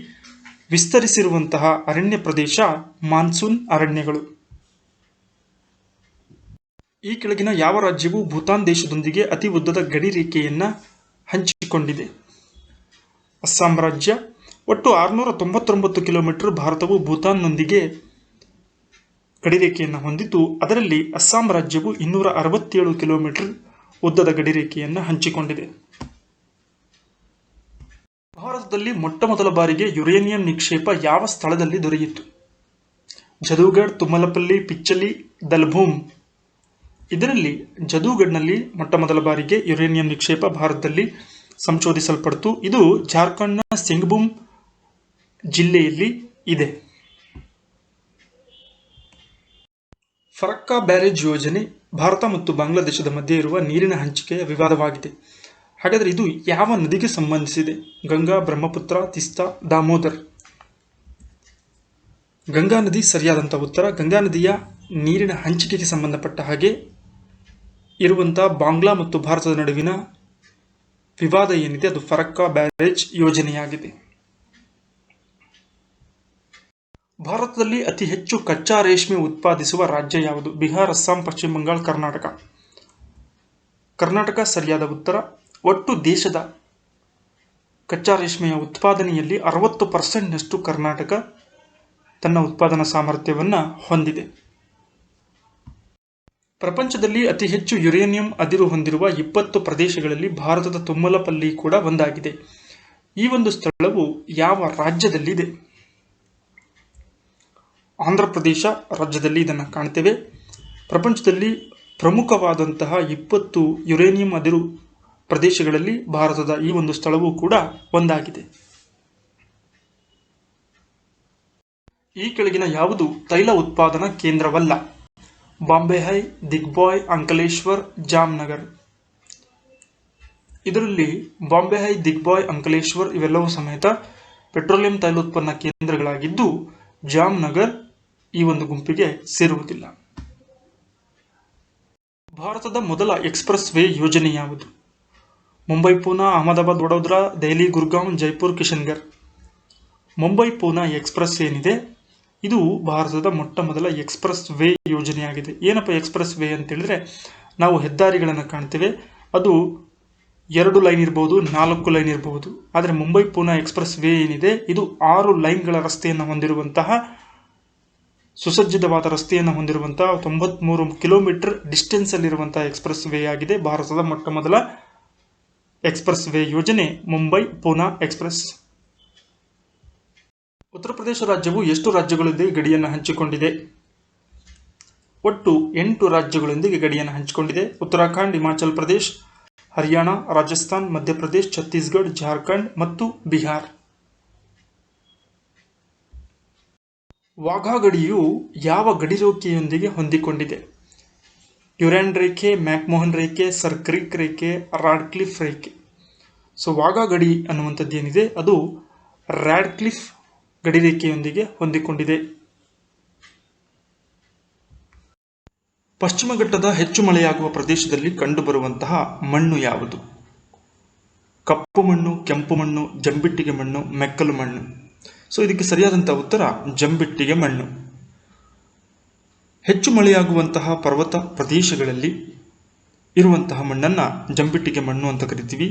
ವಿಸ್ತರಿಸಿರುವಂತಹ ಅರಣ್ಯ ಪ್ರದೇಶ ಮಾನ್ಸೂನ್ ಅರಣ್ಯಗಳು. ಈ ಕೆಳಗಿನ ಯಾವ ರಾಜ್ಯವು ಭೂತಾನ್ ದೇಶದೊಂದಿಗೆ ಅತಿ ಉದ್ದದ ಗಡಿ ರೇಖೆಯನ್ನು ಹಂಚಿಕೊಂಡಿದೆ? ಅಸ್ಸಾಂ ರಾಜ್ಯ. ಒಟ್ಟು 699 ಕಿಲೋಮೀಟರ್ ಭಾರತವು ಭೂತಾನ್ನೊಂದಿಗೆ ಗಡಿರೇಖೆಯನ್ನು ಹೊಂದಿದ್ದು, ಅದರಲ್ಲಿ ಅಸ್ಸಾಂ ರಾಜ್ಯವು 267 ಕಿಲೋಮೀಟರ್ ಉದ್ದದ ಗಡಿರೇಖೆಯನ್ನು ಹಂಚಿಕೊಂಡಿದೆ. ಭಾರತದಲ್ಲಿ ಮೊಟ್ಟಮೊದಲ ಬಾರಿಗೆ ಯುರೇನಿಯಂ ನಿಕ್ಷೇಪ ಯಾವ ಸ್ಥಳದಲ್ಲಿ ದೊರೆಯಿತು? ಜದೂಗಢ್, ತುಮ್ಮಲಪಲ್ಲಿ, ಪಿಚ್ಚಲಿ, ದಲ್ಭೂಮ್. ಇದರಲ್ಲಿ ಜದೂಗಢ್ನಲ್ಲಿ ಮೊಟ್ಟಮೊದಲ ಬಾರಿಗೆ ಯುರೇನಿಯಂ ನಿಕ್ಷೇಪ ಭಾರತದಲ್ಲಿ ಸಂಶೋಧಿಸಲ್ಪಡ್ತು. ಇದು ಜಾರ್ಖಂಡ್ನ ಸಿಂಗ್ಭೂಮ್ ಜಿಲ್ಲೆಯಲ್ಲಿ ಇದೆ. ಫರಕ್ಕಾ ಬ್ಯಾರೇಜ್ ಯೋಜನೆ ಭಾರತ ಮತ್ತು ಬಾಂಗ್ಲಾದೇಶದ ಮಧ್ಯೆ ಇರುವ ನೀರಿನ ಹಂಚಿಕೆಯ ವಿವಾದವಾಗಿದೆ. ಹಾಗಾದರೆ ಇದು ಯಾವ ನದಿಗೆ ಸಂಬಂಧಿಸಿದೆ? ಗಂಗಾ, ಬ್ರಹ್ಮಪುತ್ರ, ತಿಸ್ತಾ, ದಾಮೋದರ್. ಗಂಗಾ ನದಿ ಸರಿಯಾದಂಥ ಉತ್ತರ. ಗಂಗಾ ನದಿಯ ನೀರಿನ ಹಂಚಿಕೆಗೆ ಸಂಬಂಧಪಟ್ಟ ಹಾಗೆ ಇರುವಂತಹ ಬಾಂಗ್ಲಾ ಮತ್ತು ಭಾರತದ ನಡುವಿನ ವಿವಾದ ಏನಿದೆ ಅದು ಫರಕ್ಕಾ ಬ್ಯಾರೇಜ್ ಯೋಜನೆಯಾಗಿದೆ. ಭಾರತದಲ್ಲಿ ಅತಿ ಹೆಚ್ಚು ಕಚ್ಚಾ ರೇಷ್ಮೆ ಉತ್ಪಾದಿಸುವ ರಾಜ್ಯ ಯಾವುದು? ಬಿಹಾರ್, ಅಸ್ಸಾಂ, ಪಶ್ಚಿಮ ಬಂಗಾಳ, ಕರ್ನಾಟಕ. ಕರ್ನಾಟಕ ಸರಿಯಾದ ಉತ್ತರ. ಒಟ್ಟು ದೇಶದ ಕಚ್ಚಾ ರೇಷ್ಮೆಯ ಉತ್ಪಾದನೆಯಲ್ಲಿ 60% ಕರ್ನಾಟಕ ತನ್ನ ಉತ್ಪಾದನಾ ಸಾಮರ್ಥ್ಯವನ್ನು ಹೊಂದಿದೆ. ಪ್ರಪಂಚದಲ್ಲಿ ಅತಿ ಹೆಚ್ಚು ಯುರೇನಿಯಂ ಅದಿರು ಹೊಂದಿರುವ 20 ಪ್ರದೇಶಗಳಲ್ಲಿ ಭಾರತದ ತುಮ್ಮಲಪಲ್ಲಿ ಕೂಡ ಒಂದಾಗಿದೆ. ಈ ಒಂದು ಸ್ಥಳವು ಯಾವ ರಾಜ್ಯದಲ್ಲಿದೆ? ಆಂಧ್ರ ಪ್ರದೇಶ ರಾಜ್ಯದಲ್ಲಿ ಇದನ್ನು ಕಾಣ್ತೇವೆ. ಪ್ರಪಂಚದಲ್ಲಿ ಪ್ರಮುಖವಾದಂತಹ 20 ಯುರೇನಿಯಂ ಅದಿರು ಪ್ರದೇಶಗಳಲ್ಲಿ ಭಾರತದ ಈ ಒಂದು ಸ್ಥಳವೂ ಕೂಡ ಒಂದಾಗಿದೆ. ಈ ಕೆಳಗಿನ ಯಾವುದು ತೈಲ ಉತ್ಪಾದನಾ ಕೇಂದ್ರವಲ್ಲ? ಬಾಂಬೆ ಹೈ, ದಿಗ್ಬಾಯ್, ಅಂಕಲೇಶ್ವರ್, ಜಾಮ್ನಗರ್. ಇದರಲ್ಲಿ ಬಾಂಬೆ ಹೈ, ದಿಗ್ಬಾಯ್, ಅಂಕಲೇಶ್ವರ್ ಇವೆಲ್ಲವೂ ಸಮೇತ ಪೆಟ್ರೋಲಿಯಂ ತೈಲೋತ್ಪನ್ನ ಕೇಂದ್ರಗಳಾಗಿದ್ದು, ಜಾಮ್ನಗರ್ ಈ ಒಂದು ಗುಂಪಿಗೆ ಸೇರುವುದಿಲ್ಲ. ಭಾರತದ ಮೊದಲ ಎಕ್ಸ್‌ಪ್ರೆಸ್ ವೇ ಯೋಜನೆ ಯಾವುದು? ಮುಂಬೈ ಪೂನಾ, ಅಹಮದಾಬಾದ್ ವಡೋದರಾ, ದೆಹಲಿ ಗುರ್ಗಾಂವ್, ಜೈಪುರ್ ಕಿಶನ್ಗರ್. ಮುಂಬೈ ಪೂನಾ ಎಕ್ಸ್‌ಪ್ರೆಸ್ ಏನಿದೆ ಇದು ಭಾರತದ ಮೊಟ್ಟ ಮೊದಲ ಎಕ್ಸ್‌ಪ್ರೆಸ್ ವೇ ಯೋಜನೆಯಾಗಿದೆ. ಏನಪ್ಪ ಎಕ್ಸ್‌ಪ್ರೆಸ್ ವೇ ಅಂತ ಹೇಳಿದ್ರೆ, ನಾವು ಹೆದ್ದಾರಿಗಳನ್ನು ಕಾಣ್ತೇವೆ, ಅದು 2 ಲೈನ್ ಇರಬಹುದು, 4 ಲೈನ್ ಇರಬಹುದು. ಆದರೆ ಮುಂಬೈ ಪೂನಾ ಎಕ್ಸ್‌ಪ್ರೆಸ್ ವೇ ಏನಿದೆ ಇದು 6 ಲೈನ್ಗಳ ರಸ್ತೆಯನ್ನು ಹೊಂದಿರುವಂತಹ, ಸುಸಜ್ಜಿತವಾದ ರಸ್ತೆಯನ್ನು ಹೊಂದಿರುವಂತಹ 93 ಕಿಲೋಮೀಟರ್ ಡಿಸ್ಟೆನ್ಸ್ ಅಲ್ಲಿರುವಂತಹ ಎಕ್ಸ್‌ಪ್ರೆಸ್ ವೇ ಆಗಿದೆ. ಭಾರತದ ಮೊಟ್ಟ ಮೊದಲ ಎಕ್ಸ್‌ಪ್ರೆಸ್ ವೇ ಯೋಜನೆ ಮುಂಬೈ ಪೂನಾ ಎಕ್ಸ್‌ಪ್ರೆಸ್. ಉತ್ತರ ಪ್ರದೇಶ ರಾಜ್ಯವು ಎಷ್ಟು ರಾಜ್ಯಗಳೊಂದಿಗೆ ಗಡಿಯನ್ನು ಹಂಚಿಕೊಂಡಿದೆ? ಒಟ್ಟು 8 ರಾಜ್ಯಗಳೊಂದಿಗೆ ಗಡಿಯನ್ನು ಹಂಚಿಕೊಂಡಿದೆ. ಉತ್ತರಾಖಂಡ್, ಹಿಮಾಚಲ್ ಪ್ರದೇಶ್, ಹರಿಯಾಣ, ರಾಜಸ್ಥಾನ್, ಮಧ್ಯಪ್ರದೇಶ್, ಛತ್ತೀಸ್ಗಢ, ಜಾರ್ಖಂಡ್ ಮತ್ತು ಬಿಹಾರ್. ವಾಘಾ ಗಡಿಯು ಯಾವ ಗಡಿರೇಖೆಯೊಂದಿಗೆ ಹೊಂದಿಕೊಂಡಿದೆ? ಡ್ಯುರಾಂಡ್ ರೇಖೆ, ಮ್ಯಾಕ್ಮೋಹನ್ ರೇಖೆ, ಸರ್ ಕ್ರೀಕ್ ರೇಖೆ, ರಾಡ್ಕ್ಲಿಫ್ ರೇಖೆ. ಸೊ ವಾಘಾ ಗಡಿ ಅನ್ನುವಂಥದ್ದು ಏನಿದೆ ಅದು ರಾಡ್ಕ್ಲಿಫ್ ಗಡಿರೇಖೆಯೊಂದಿಗೆ ಹೊಂದಿಕೊಂಡಿದೆ. ಪಶ್ಚಿಮ ಘಟ್ಟದ ಹೆಚ್ಚು ಮಳೆಯಾಗುವ ಪ್ರದೇಶದಲ್ಲಿ ಕಂಡುಬರುವಂತಹ ಮಣ್ಣು ಯಾವುದು? ಕಪ್ಪು ಮಣ್ಣು, ಕೆಂಪು ಮಣ್ಣು, ಜಂಬಿಟ್ಟಿಗೆ ಮಣ್ಣು, ಮೆಕ್ಕಲು ಮಣ್ಣು. ಸೊ ಇದಕ್ಕೆ ಸರಿಯಾದಂತಹ ಉತ್ತರ ಜಂಬಿಟ್ಟಿಗೆ ಮಣ್ಣು. ಹೆಚ್ಚು ಮಳೆಯಾಗುವಂತಹ ಪರ್ವತ ಪ್ರದೇಶಗಳಲ್ಲಿ ಇರುವಂತಹ ಮಣ್ಣನ್ನು ಜಂಬಿಟ್ಟಿಗೆ ಮಣ್ಣು ಅಂತ ಕರಿತೀವಿ.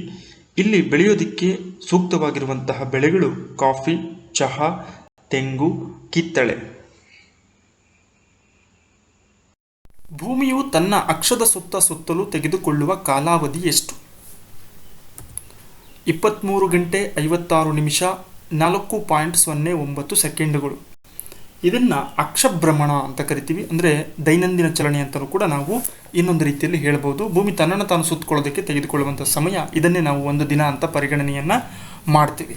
ಇಲ್ಲಿ ಬೆಳೆಯೋದಕ್ಕೆ ಸೂಕ್ತವಾಗಿರುವಂತಹ ಬೆಳೆಗಳು ಕಾಫಿ, ಚಹಾ, ತೆಂಗು, ಕಿತ್ತಳೆ. ಭೂಮಿಯು ತನ್ನ ಅಕ್ಷದ ಸುತ್ತಲೂ ತೆಗೆದುಕೊಳ್ಳುವ ಕಾಲಾವಧಿ ಎಷ್ಟು? 23 ಗಂಟೆ 56 ನಿಮಿಷ 4.09 ಸೆಕೆಂಡುಗಳು. ಇದನ್ನು ಅಕ್ಷಭ್ರಮಣ ಅಂತ ಕರಿತೀವಿ. ಅಂದರೆ ದೈನಂದಿನ ಚಲನೆ ಅಂತಲೂ ಕೂಡ ನಾವು ಇನ್ನೊಂದು ರೀತಿಯಲ್ಲಿ ಹೇಳ್ಬೋದು. ಭೂಮಿ ತನ್ನನ್ನು ತಾನು ಸುತ್ತಕೊಳ್ಳೋದಕ್ಕೆ ತೆಗೆದುಕೊಳ್ಳುವಂಥ ಸಮಯ, ಇದನ್ನೇ ನಾವು ಒಂದು ದಿನ ಅಂತ ಪರಿಗಣನೆಯನ್ನು ಮಾಡ್ತೀವಿ.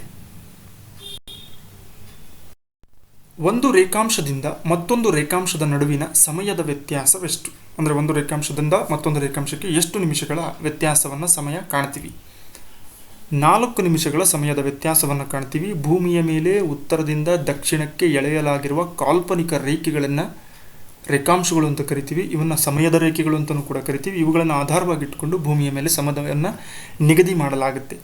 ಒಂದು ರೇಖಾಂಶದಿಂದ ಮತ್ತೊಂದು ರೇಖಾಂಶದ ನಡುವಿನ ಸಮಯದ ವ್ಯತ್ಯಾಸವೆಷ್ಟು? ಅಂದರೆ ಒಂದು ರೇಖಾಂಶದಿಂದ ಮತ್ತೊಂದು ರೇಖಾಂಶಕ್ಕೆ ಎಷ್ಟು ನಿಮಿಷಗಳ ವ್ಯತ್ಯಾಸವನ್ನು ಸಮಯ ಕಾಣ್ತೀವಿ? 4 ನಿಮಿಷಗಳ ಸಮಯದ ವ್ಯತ್ಯಾಸವನ್ನು ಕಾಣ್ತೀವಿ. ಭೂಮಿಯ ಮೇಲೆ ಉತ್ತರದಿಂದ ದಕ್ಷಿಣಕ್ಕೆ ಎಳೆಯಲಾಗಿರುವ ಕಾಲ್ಪನಿಕ ರೇಖೆಗಳನ್ನು ರೇಖಾಂಶಗಳು ಅಂತ ಕರಿತೀವಿ. ಇವನ್ನು ಸಮಯದ ರೇಖೆಗಳು ಅಂತಲೂ ಕೂಡ ಕರಿತೀವಿ. ಇವುಗಳನ್ನು ಆಧಾರವಾಗಿಟ್ಟುಕೊಂಡು ಭೂಮಿಯ ಮೇಲೆ ಸಮಯವನ್ನು ನಿಗದಿ ಮಾಡಲಾಗುತ್ತೆ.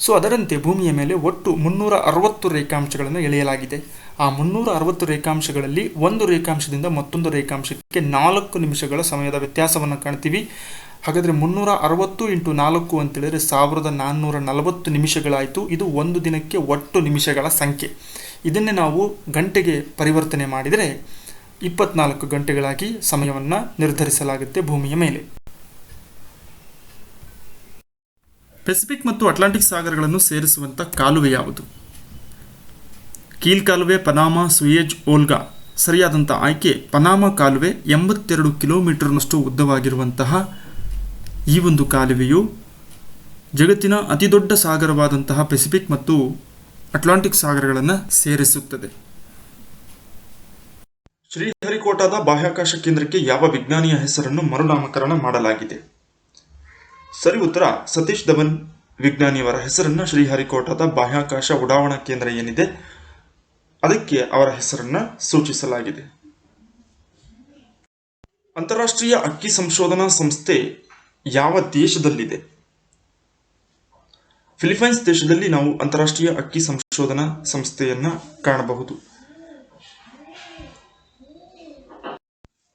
ಸೊ ಅದರಂತೆ ಭೂಮಿಯ ಮೇಲೆ ಒಟ್ಟು 360 ರೇಖಾಂಶಗಳನ್ನು ಎಳೆಯಲಾಗಿದೆ. ಆ 360 ರೇಖಾಂಶಗಳಲ್ಲಿ ಒಂದು ರೇಖಾಂಶದಿಂದ ಮತ್ತೊಂದು ರೇಖಾಂಶಕ್ಕೆ 4 ನಿಮಿಷಗಳ ಸಮಯದ ವ್ಯತ್ಯಾಸವನ್ನು ಕಾಣ್ತೀವಿ. ಹಾಗಾದರೆ 360 × 4 ಅಂತೇಳಿದರೆ 1440 ನಿಮಿಷಗಳಾಯಿತು. ಇದು ಒಂದು ದಿನಕ್ಕೆ ಒಟ್ಟು ನಿಮಿಷಗಳ ಸಂಖ್ಯೆ. ಇದನ್ನೇ ನಾವು ಗಂಟೆಗೆ ಪರಿವರ್ತನೆ ಮಾಡಿದರೆ 24 ಗಂಟೆಗಳಾಗಿ ಸಮಯವನ್ನು ನಿರ್ಧರಿಸಲಾಗುತ್ತೆ ಭೂಮಿಯ ಮೇಲೆ. ಪೆಸಿಫಿಕ್ ಮತ್ತು ಅಟ್ಲಾಂಟಿಕ್ ಸಾಗರಗಳನ್ನು ಸೇರಿಸುವಂಥ ಕಾಲುವೆ ಯಾವುದು? ಕೀಲ್ ಕಾಲುವೆ, ಪನಾಮಾ, ಸುಯೇಜ್, ಓಲ್ಗಾ. ಸರಿಯಾದಂಥ ಆಯ್ಕೆ ಪನಾಮಾ ಕಾಲುವೆ. 82 ಕಿಲೋಮೀಟರ್ನಷ್ಟು ಉದ್ದವಾಗಿರುವಂತಹ ಈ ಒಂದು ಕಾಲುವೆಯು ಜಗತ್ತಿನ ಅತಿದೊಡ್ಡ ಸಾಗರವಾದಂತಹ ಪೆಸಿಫಿಕ್ ಮತ್ತು ಅಟ್ಲಾಂಟಿಕ್ ಸಾಗರಗಳನ್ನು ಸೇರಿಸುತ್ತದೆ. ಶ್ರೀಹರಿಕೋಟಾದ ಬಾಹ್ಯಾಕಾಶ ಕೇಂದ್ರಕ್ಕೆ ಯಾವ ವಿಜ್ಞಾನಿಯ ಹೆಸರನ್ನು ಮರುನಾಮಕರಣ ಮಾಡಲಾಗಿದೆ? ಸರಿ ಉತ್ತರ ಸತೀಶ್ ಧವನ್ ವಿಜ್ಞಾನಿಯವರ ಹೆಸರನ್ನು ಶ್ರೀಹರಿಕೋಟಾದ ಬಾಹ್ಯಾಕಾಶ ಉಡಾವಣಾ ಕೇಂದ್ರ ಏನಿದೆ ಅದಕ್ಕೆ ಅವರ ಹೆಸರನ್ನು ಸೂಚಿಸಲಾಗಿದೆ. ಅಂತಾರಾಷ್ಟ್ರೀಯ ಅಕ್ಕಿ ಸಂಶೋಧನಾ ಸಂಸ್ಥೆ ಯಾವ ದೇಶದಲ್ಲಿದೆ? ಫಿಲಿಪೈನ್ಸ್ ದೇಶದಲ್ಲಿ ನಾವು ಅಂತಾರಾಷ್ಟ್ರೀಯ ಅಕ್ಕಿ ಸಂಶೋಧನಾ ಸಂಸ್ಥೆಯನ್ನು ಕಾಣಬಹುದು.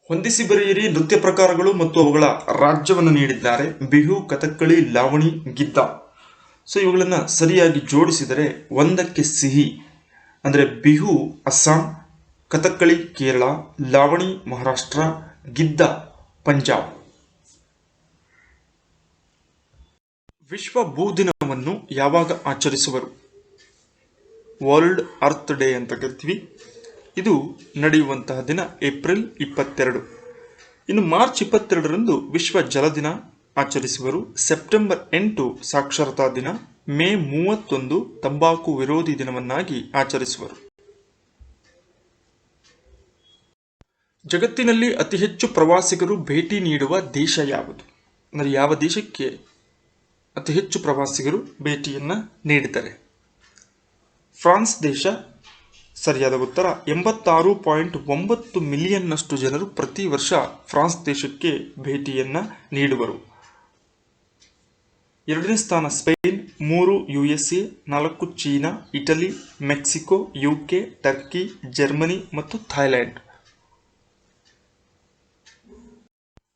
ಹೊಂದಿಸಿ ಬರೆಯಿರಿ ನೃತ್ಯ ಪ್ರಕಾರಗಳು ಮತ್ತು ಅವುಗಳ ರಾಜ್ಯವನ್ನು ನೀಡಿದ್ದಾರೆ. ಬಿಹು, ಕಥಕ್ಕಳಿ, ಲಾವಣಿ, ಗಿದ್ದ. ಸೊ ಇವುಗಳನ್ನು ಸರಿಯಾಗಿ ಜೋಡಿಸಿದರೆ ಒಂದಕ್ಕೆ ಸಿಹಿ ಅಂದರೆ ಬಿಹು ಅಸ್ಸಾಂ, ಕಥಕ್ಕಳಿ ಕೇರಳ, ಲಾವಣಿ ಮಹಾರಾಷ್ಟ್ರ, ಗಿದ್ದ ಪಂಜಾಬ್. ವಿಶ್ವ ಭೂ ದಿನವನ್ನು ಯಾವಾಗ ಆಚರಿಸುವರು? ವರ್ಲ್ಡ್ ಅರ್ತ್ ಡೇ ಅಂತ ಕರಿತೀವಿ. ಇದು ನಡೆಯುವಂತಹ ದಿನ ಏಪ್ರಿಲ್ 22. ಇನ್ನು ಮಾರ್ಚ್ 22ರಂದು ವಿಶ್ವ ಜಲ ದಿನ ಆಚರಿಸುವರು. ಸೆಪ್ಟೆಂಬರ್ 8 ಸಾಕ್ಷರತಾ ದಿನ. ಮೇ 31 ತಂಬಾಕು ವಿರೋಧಿ ದಿನವನ್ನಾಗಿ ಆಚರಿಸುವರು. ಜಗತ್ತಿನಲ್ಲಿ ಅತಿ ಹೆಚ್ಚು ಪ್ರವಾಸಿಗರು ಭೇಟಿ ನೀಡುವ ದೇಶ ಯಾವುದು? ಅಂದರೆ ಯಾವ ದೇಶಕ್ಕೆ ಅತಿ ಹೆಚ್ಚು ಪ್ರವಾಸಿಗರು ಭೇಟಿಯನ್ನು ನೀಡಿದ್ದಾರೆ? ಫ್ರಾನ್ಸ್ ದೇಶ, ಸರಿಯಾದ ಉತ್ತರ 86.9 ಮಿಲಿಯನ್ನಷ್ಟು ಜನರು ಪ್ರತಿ ವರ್ಷ ಫ್ರಾನ್ಸ್ ದೇಶಕ್ಕೆ ಭೇಟಿಯನ್ನು ನೀಡುವರು. ಎರಡನೇ ಸ್ಥಾನ Spain, 3 USA, 4 China, Italy, Mexico, UK, Turkey, Germany ಮತ್ತು ಥೈಲ್ಯಾಂಡ್.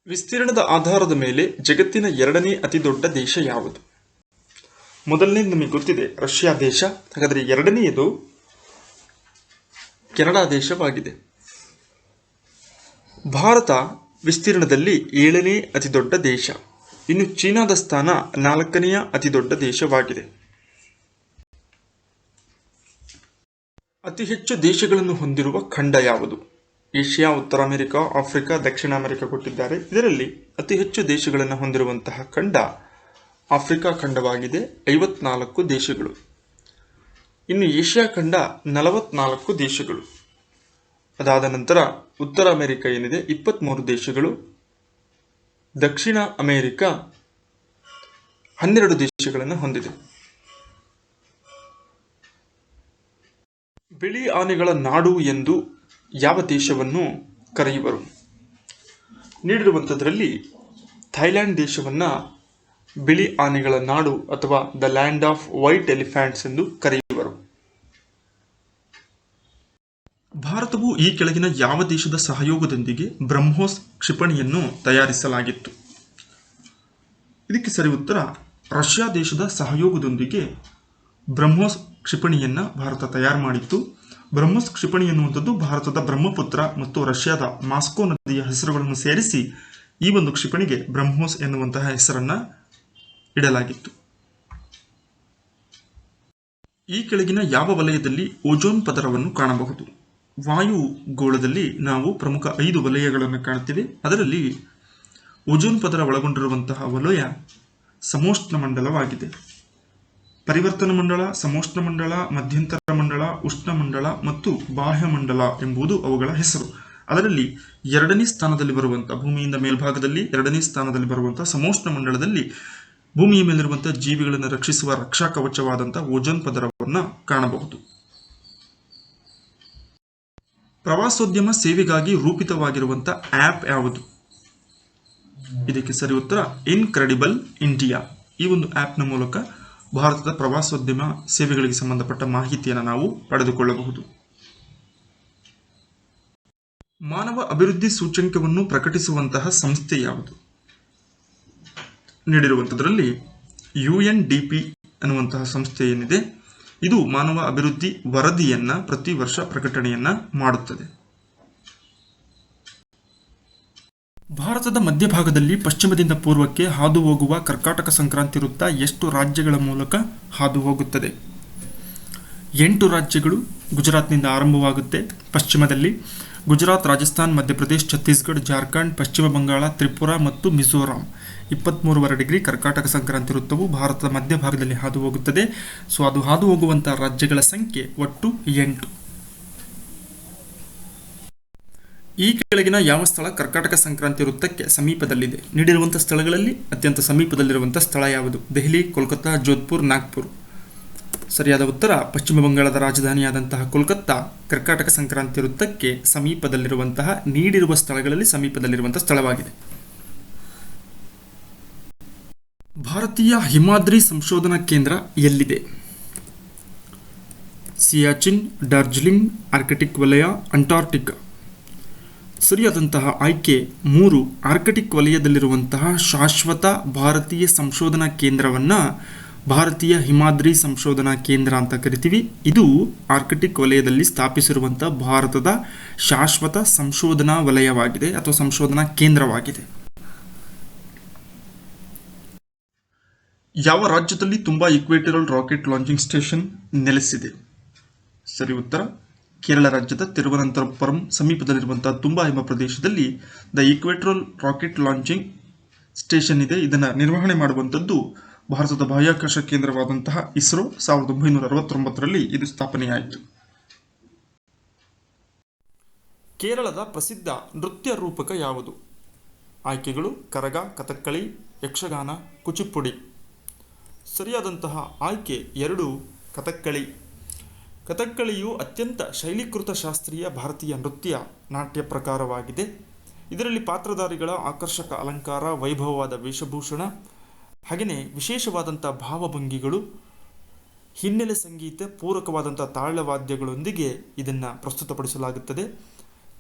ವಿಸ್ತೀರ್ಣದ ಆಧಾರದ ಮೇಲೆ ಜಗತ್ತಿನ ಎರಡನೇ ಅತಿ ದೊಡ್ಡ ದೇಶ ಯಾವುದು? ಮೊದಲನೇದು ನಮಗೆ ಗೊತ್ತಿದೆ, ರಷ್ಯಾ ದೇಶ. ಹಾಗಾದರೆ ಎರಡನೆಯದು ಕೆನಡಾ ದೇಶವಾಗಿದೆ. ಭಾರತ ವಿಸ್ತೀರ್ಣದಲ್ಲಿ 7ನೇ ಅತಿ ದೊಡ್ಡ ದೇಶ. ಇನ್ನು ಚೀನಾದ ಸ್ಥಾನ 4ನೆಯ ಅತಿ ದೊಡ್ಡ ದೇಶವಾಗಿದೆ. ಅತಿ ಹೆಚ್ಚು ದೇಶಗಳನ್ನು ಹೊಂದಿರುವ ಖಂಡ ಯಾವುದು? ಏಷ್ಯಾ, ಉತ್ತರ ಅಮೆರಿಕ, ಆಫ್ರಿಕಾ, ದಕ್ಷಿಣ ಅಮೆರಿಕ ಕೊಟ್ಟಿದ್ದಾರೆ. ಇದರಲ್ಲಿ ಅತಿ ಹೆಚ್ಚು ದೇಶಗಳನ್ನು ಹೊಂದಿರುವಂತಹ ಖಂಡ ಆಫ್ರಿಕಾ ಖಂಡವಾಗಿದೆ, 54 ದೇಶಗಳು. ಇನ್ನು ಏಷ್ಯಾ ಖಂಡ 44 ದೇಶಗಳು. ಅದಾದ ನಂತರ ಉತ್ತರ ಅಮೆರಿಕ ಏನಿದೆ 23 ದೇಶಗಳು, ದಕ್ಷಿಣ ಅಮೆರಿಕ 12 ದೇಶಗಳನ್ನು ಹೊಂದಿದೆ. ಬಿಳಿ ಆನೆಗಳ ನಾಡು ಎಂದು ಯಾವ ದೇಶವನ್ನು ಕರೆಯುವರು? ನೀಡಿರುವಂಥದ್ರಲ್ಲಿ ಥೈಲ್ಯಾಂಡ್ ದೇಶವನ್ನು ಬಿಳಿ ಆನೆಗಳ ನಾಡು ಅಥವಾ ದ ಲ್ಯಾಂಡ್ ಆಫ್ ವೈಟ್ ಎಲಿಫ್ಯಾಂಟ್ಸ್ ಎಂದು ಕರೆಯುವರು. ಭಾರತವು ಈ ಕೆಳಗಿನ ಯಾವ ದೇಶದ ಸಹಯೋಗದೊಂದಿಗೆ ಬ್ರಹ್ಮೋಸ್ ಕ್ಷಿಪಣಿಯನ್ನು ತಯಾರಿಸಲಾಗಿತ್ತು? ಇದಕ್ಕೆ ಸರಿ ಉತ್ತರ ರಷ್ಯಾ ದೇಶದ ಸಹಯೋಗದೊಂದಿಗೆ ಬ್ರಹ್ಮೋಸ್ ಕ್ಷಿಪಣಿಯನ್ನು ಭಾರತ ತಯಾರು ಮಾಡಿತ್ತು. ಬ್ರಹ್ಮೋಸ್ ಕ್ಷಿಪಣಿ ಎನ್ನುವಂಥದ್ದು ಭಾರತದ ಬ್ರಹ್ಮಪುತ್ರ ಮತ್ತು ರಷ್ಯಾದ ಮಾಸ್ಕೋ ನದಿಯ ಹೆಸರುಗಳನ್ನು ಸೇರಿಸಿ ಈ ಒಂದು ಕ್ಷಿಪಣಿಗೆ ಬ್ರಹ್ಮೋಸ್ ಎನ್ನುವಂತಹ ಹೆಸರನ್ನು ಇಡಲಾಗಿತ್ತು. ಈ ಕೆಳಗಿನ ಯಾವ ವಲಯದಲ್ಲಿ ಓಜೋನ್ ಪದರವನ್ನು ಕಾಣಬಹುದು? ವಾಯುಗೋಳದಲ್ಲಿ ನಾವು ಪ್ರಮುಖ 5 ವಲಯಗಳನ್ನು ಕಾಣ್ತೀವಿ. ಅದರಲ್ಲಿ ಓಜೋನ್ ಪದರ ಒಳಗೊಂಡಿರುವಂತಹ ವಲಯ ಸಮೋಷ್ಣ ಮಂಡಲವಾಗಿದೆ. ಪರಿವರ್ತನ ಮಂಡಲ, ಸಮೋಷ್ಣ ಮಂಡಲ, ಮಧ್ಯಂತರ ಮಂಡಲ, ಉಷ್ಣ ಮಂಡಲ ಮತ್ತು ಬಾಹ್ಯ ಮಂಡಲ ಎಂಬುದು ಅವುಗಳ ಹೆಸರು. ಅದರಲ್ಲಿ 2ನೇ ಸ್ಥಾನದಲ್ಲಿ ಬರುವಂತಹ, ಭೂಮಿಯಿಂದ ಮೇಲ್ಭಾಗದಲ್ಲಿ 2ನೇ ಸ್ಥಾನದಲ್ಲಿ ಬರುವಂತಹ ಸಮೋಷ್ಣ ಮಂಡಲದಲ್ಲಿ ಭೂಮಿಯ ಮೇಲಿರುವಂತಹ ಜೀವಿಗಳನ್ನು ರಕ್ಷಿಸುವ ರಕ್ಷಾ ಕವಚವಾದಂತಹ ಓಜೋನ್ ಪದರವನ್ನು ಕಾಣಬಹುದು. ಪ್ರವಾಸೋದ್ಯಮ ಸೇವೆಗಾಗಿ ರೂಪಿತವಾಗಿರುವಂತಹ ಆ್ಯಪ್ ಯಾವುದು? ಇದಕ್ಕೆ ಸರಿ ಉತ್ತರ ಇನ್ಕ್ರೆಡಿಬಲ್ ಇಂಡಿಯಾ. ಈ ಒಂದು ಆ್ಯಪ್ನ ಮೂಲಕ ಭಾರತದ ಪ್ರವಾಸೋದ್ಯಮ ಸೇವೆಗಳಿಗೆ ಸಂಬಂಧಪಟ್ಟ ಮಾಹಿತಿಯನ್ನು ನಾವು ಪಡೆದುಕೊಳ್ಳಬಹುದು. ಮಾನವ ಅಭಿವೃದ್ಧಿ ಸೂಚ್ಯಂಕವನ್ನು ಪ್ರಕಟಿಸುವಂತಹ ಸಂಸ್ಥೆ ಯಾವುದು? ನೀಡಿರುವಂಥದ್ರಲ್ಲಿ UNDP ಅನ್ನುವಂತಹ ಸಂಸ್ಥೆ ಏನಿದೆ, ಇದು ಮಾನವ ಅಭಿವೃದ್ಧಿ ವರದಿಯನ್ನು ಪ್ರತಿ ವರ್ಷ ಪ್ರಕಟಣೆಯನ್ನು ಮಾಡುತ್ತದೆ. ಭಾರತದ ಮಧ್ಯಭಾಗದಲ್ಲಿ ಪಶ್ಚಿಮದಿಂದ ಪೂರ್ವಕ್ಕೆ ಹಾದು ಹೋಗುವ ಕರ್ಕಾಟಕ ಸಂಕ್ರಾಂತಿ ವೃತ್ತ ಎಷ್ಟು ರಾಜ್ಯಗಳ ಮೂಲಕ ಹಾದು ಹೋಗುತ್ತದೆ? 8 ರಾಜ್ಯಗಳು. ಗುಜರಾತ್ನಿಂದ ಆರಂಭವಾಗುತ್ತೆ ಪಶ್ಚಿಮದಲ್ಲಿ. ಗುಜರಾತ್, ರಾಜಸ್ಥಾನ್, ಮಧ್ಯಪ್ರದೇಶ್, ಛತ್ತೀಸ್ಗಢ, ಜಾರ್ಖಂಡ್, ಪಶ್ಚಿಮ ಬಂಗಾಳ, ತ್ರಿಪುರಾ ಮತ್ತು ಮಿಜೋರಾಂ. 23.5 ಕರ್ಕಾಟಕ ಸಂಕ್ರಾಂತಿ ವೃತ್ತವು ಭಾರತದ ಮಧ್ಯಭಾಗದಲ್ಲಿ ಹಾದು ಹೋಗುತ್ತದೆ. ಸೊ ಅದು ಹಾದು ಹೋಗುವಂತಹ ರಾಜ್ಯಗಳ ಸಂಖ್ಯೆ ಒಟ್ಟು 8. ಈ ಕೆಳಗಿನ ಯಾವ ಸ್ಥಳ ಕರ್ಕಾಟಕ ಸಂಕ್ರಾಂತಿ ವೃತ್ತಕ್ಕೆ ಸಮೀಪದಲ್ಲಿದೆ? ನೀಡಿರುವಂತಹ ಸ್ಥಳಗಳಲ್ಲಿ ಅತ್ಯಂತ ಸಮೀಪದಲ್ಲಿರುವಂತಹ ಸ್ಥಳ ಯಾವುದು? ದೆಹಲಿ, ಕೋಲ್ಕತ್ತಾ, ಜೋಧ್ಪುರ್, ನಾಗ್ಪುರ್. ಸರಿಯಾದ ಉತ್ತರ ಪಶ್ಚಿಮ ಬಂಗಾಳದ ರಾಜಧಾನಿಯಾದಂತಹ ಕೋಲ್ಕತ್ತಾ ಕರ್ಕಾಟಕ ಸಂಕ್ರಾಂತಿ ವೃತ್ತಕ್ಕೆ ಸಮೀಪದಲ್ಲಿರುವಂತಹ, ನೀಡಿರುವ ಸ್ಥಳಗಳಲ್ಲಿ ಸಮೀಪದಲ್ಲಿರುವಂತಹ ಸ್ಥಳವಾಗಿದೆ. ಭಾರತೀಯ ಹಿಮಾದ್ರಿ ಸಂಶೋಧನಾ ಕೇಂದ್ರ ಎಲ್ಲಿದೆ? ಸಿಯಾಚಿನ್, ಡಾರ್ಜಿಲಿಂಗ್, ಆರ್ಕಿಟಿಕ್ ವಲಯ, ಅಂಟಾರ್ಟಿಕಾ. ಸರಿಯಾದಂತಹ ಆಯ್ಕೆ 3. ಆರ್ಕಿಟಿಕ್ ವಲಯದಲ್ಲಿರುವಂತಹ ಶಾಶ್ವತ ಭಾರತೀಯ ಸಂಶೋಧನಾ ಕೇಂದ್ರವನ್ನು ಭಾರತೀಯ ಹಿಮಾದ್ರಿ ಸಂಶೋಧನಾ ಕೇಂದ್ರ ಅಂತ ಕರಿತೀವಿ. ಇದು ಆರ್ಕಿಟಿಕ್ ವಲಯದಲ್ಲಿ ಸ್ಥಾಪಿಸಿರುವಂತಹ ಭಾರತದ ಶಾಶ್ವತ ಸಂಶೋಧನಾ ವಲಯವಾಗಿದೆ ಅಥವಾ ಸಂಶೋಧನಾ ಕೇಂದ್ರವಾಗಿದೆ. ಯಾವ ರಾಜ್ಯದಲ್ಲಿ ತುಂಬಾ ಈಕ್ವೇಟರಲ್ ರಾಕೆಟ್ ಲಾಂಚಿಂಗ್ ಸ್ಟೇಷನ್ ನೆಲೆಸಿದೆ? ಸರಿ ಉತ್ತರ ಕೇರಳ ರಾಜ್ಯದ ತಿರುವನಂತಪುರಂ ಸಮೀಪದಲ್ಲಿರುವಂತಹ ತುಂಬಾ ಎಂಬ ಪ್ರದೇಶದಲ್ಲಿ ದ ಈಕ್ವೇಟರಲ್ ರಾಕೆಟ್ ಲಾಂಚಿಂಗ್ ಸ್ಟೇಷನ್ ಇದೆ. ಇದನ್ನು ನಿರ್ವಹಣೆ ಮಾಡುವಂಥದ್ದು ಭಾರತದ ಬಾಹ್ಯಾಕಾಶ ಕೇಂದ್ರವಾದಂತಹ ಇಸ್ರೋ. 1969ರಲ್ಲಿ ಇದು ಸ್ಥಾಪನೆಯಾಯಿತು. ಕೇರಳದ ಪ್ರಸಿದ್ಧ ನೃತ್ಯ ರೂಪಕ ಯಾವುದು? ಆಯ್ಕೆಗಳು ಕರಗ, ಕಥಕ್ಕಳಿ, ಯಕ್ಷಗಾನ, ಕುಚಿಪುಡಿ. ಸರಿಯಾದಂತಹ ಆಯ್ಕೆ 2 ಕಥಕ್ಕಳಿ. ಕಥಕ್ಕಳಿಯು ಅತ್ಯಂತ ಶೈಲೀಕೃತ ಶಾಸ್ತ್ರೀಯ ಭಾರತೀಯ ನೃತ್ಯ ನಾಟ್ಯ ಪ್ರಕಾರವಾಗಿದೆ. ಇದರಲ್ಲಿ ಪಾತ್ರಧಾರಿಗಳ ಆಕರ್ಷಕ ಅಲಂಕಾರ, ವೈಭವವಾದ ವೇಷಭೂಷಣ, ಹಾಗೆಯೇ ವಿಶೇಷವಾದಂಥ ಭಾವಭಂಗಿಗಳು, ಹಿನ್ನೆಲೆ ಸಂಗೀತ, ಪೂರಕವಾದಂಥ ತಾಳವಾದ್ಯಗಳೊಂದಿಗೆ ಇದನ್ನು ಪ್ರಸ್ತುತಪಡಿಸಲಾಗುತ್ತದೆ.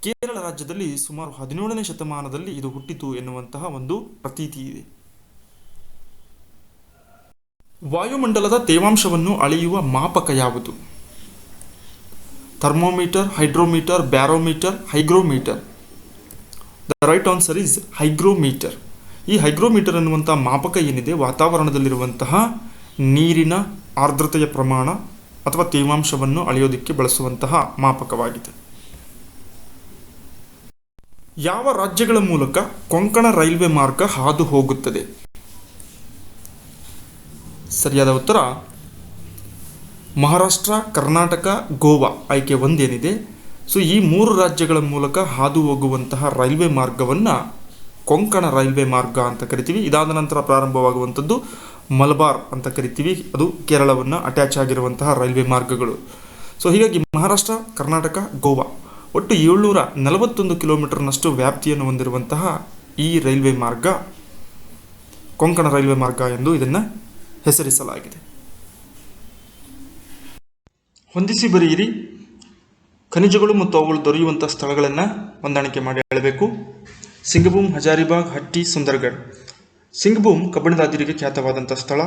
ಕೇರಳ ರಾಜ್ಯದಲ್ಲಿ ಸುಮಾರು 17ನೇ ಶತಮಾನದಲ್ಲಿ ಇದು ಹುಟ್ಟಿತು ಎನ್ನುವಂತಹ ಒಂದು ಪ್ರತೀತಿ ಇದೆ. ವಾಯುಮಂಡಲದ ತೇವಾಂಶವನ್ನು ಅಳೆಯುವ ಮಾಪಕ ಯಾವುದು? Thermometer, hydrometer, barometer, hygrometer. The right answer is hygrometer. ಈ ಹೈಗ್ರೋಮೀಟರ್ ಎನ್ನುವಂಥ ಮಾಪಕ ಏನಿದೆ, ವಾತಾವರಣದಲ್ಲಿರುವಂತಹ ನೀರಿನ ಆರ್ದ್ರತೆಯ ಪ್ರಮಾಣ ಅಥವಾ ತೇವಾಂಶವನ್ನು ಅಳೆಯೋದಕ್ಕೆ ಬಳಸುವಂತಹ ಮಾಪಕವಾಗಿದೆ. ಯಾವ ರಾಜ್ಯಗಳ ಮೂಲಕ ಕೊಂಕಣ ರೈಲ್ವೆ ಮಾರ್ಗ ಹಾದು ಹೋಗುತ್ತದೆ? ಸರಿಯಾದ ಉತ್ತರ ಮಹಾರಾಷ್ಟ್ರ, ಕರ್ನಾಟಕ, ಗೋವಾ. ಆಯ್ಕೆ ಒಂದೇನಿದೆ. ಸೊ ಈ 3 ರಾಜ್ಯಗಳ ಮೂಲಕ ಹಾದು ಹೋಗುವಂತಹ ರೈಲ್ವೆ ಮಾರ್ಗವನ್ನು ಕೊಂಕಣ ರೈಲ್ವೆ ಮಾರ್ಗ ಅಂತ ಕರಿತೀವಿ. ಇದಾದ ನಂತರ ಪ್ರಾರಂಭವಾಗುವಂಥದ್ದು ಮಲಬಾರ್ ಅಂತ ಕರಿತೀವಿ. ಅದು ಕೇರಳವನ್ನು ಅಟ್ಯಾಚ್ ಆಗಿರುವಂತಹ ರೈಲ್ವೆ ಮಾರ್ಗಗಳು. ಸೊ ಹೀಗಾಗಿ ಮಹಾರಾಷ್ಟ್ರ, ಕರ್ನಾಟಕ, ಗೋವಾ ಒಟ್ಟು 741 ಕಿಲೋಮೀಟರ್ನಷ್ಟು ವ್ಯಾಪ್ತಿಯನ್ನು ಹೊಂದಿರುವಂತಹ ಈ ರೈಲ್ವೆ ಮಾರ್ಗ ಕೊಂಕಣ ರೈಲ್ವೆ ಮಾರ್ಗ ಎಂದು ಇದನ್ನು ಹೆಸರಿಸಲಾಗಿದೆ. ಹೊಂದಿಸಿ ಬರೆಯಿರಿ. ಖನಿಜಗಳು ಮತ್ತು ಅವುಗಳು ದೊರೆಯುವಂಥ ಸ್ಥಳಗಳನ್ನು ಹೊಂದಾಣಿಕೆ ಮಾಡಿ ಹೇಳಬೇಕು. ಸಿಂಗಭೂಮ್, ಹಜಾರಿಬಾಗ್, ಹಟ್ಟಿ, ಸುಂದರ್ಗಢ. ಸಿಂಗಭೂಮ್ ಕಬ್ಬಿಣದ ಅದಿರಿಗೆ ಖ್ಯಾತವಾದಂಥ ಸ್ಥಳ.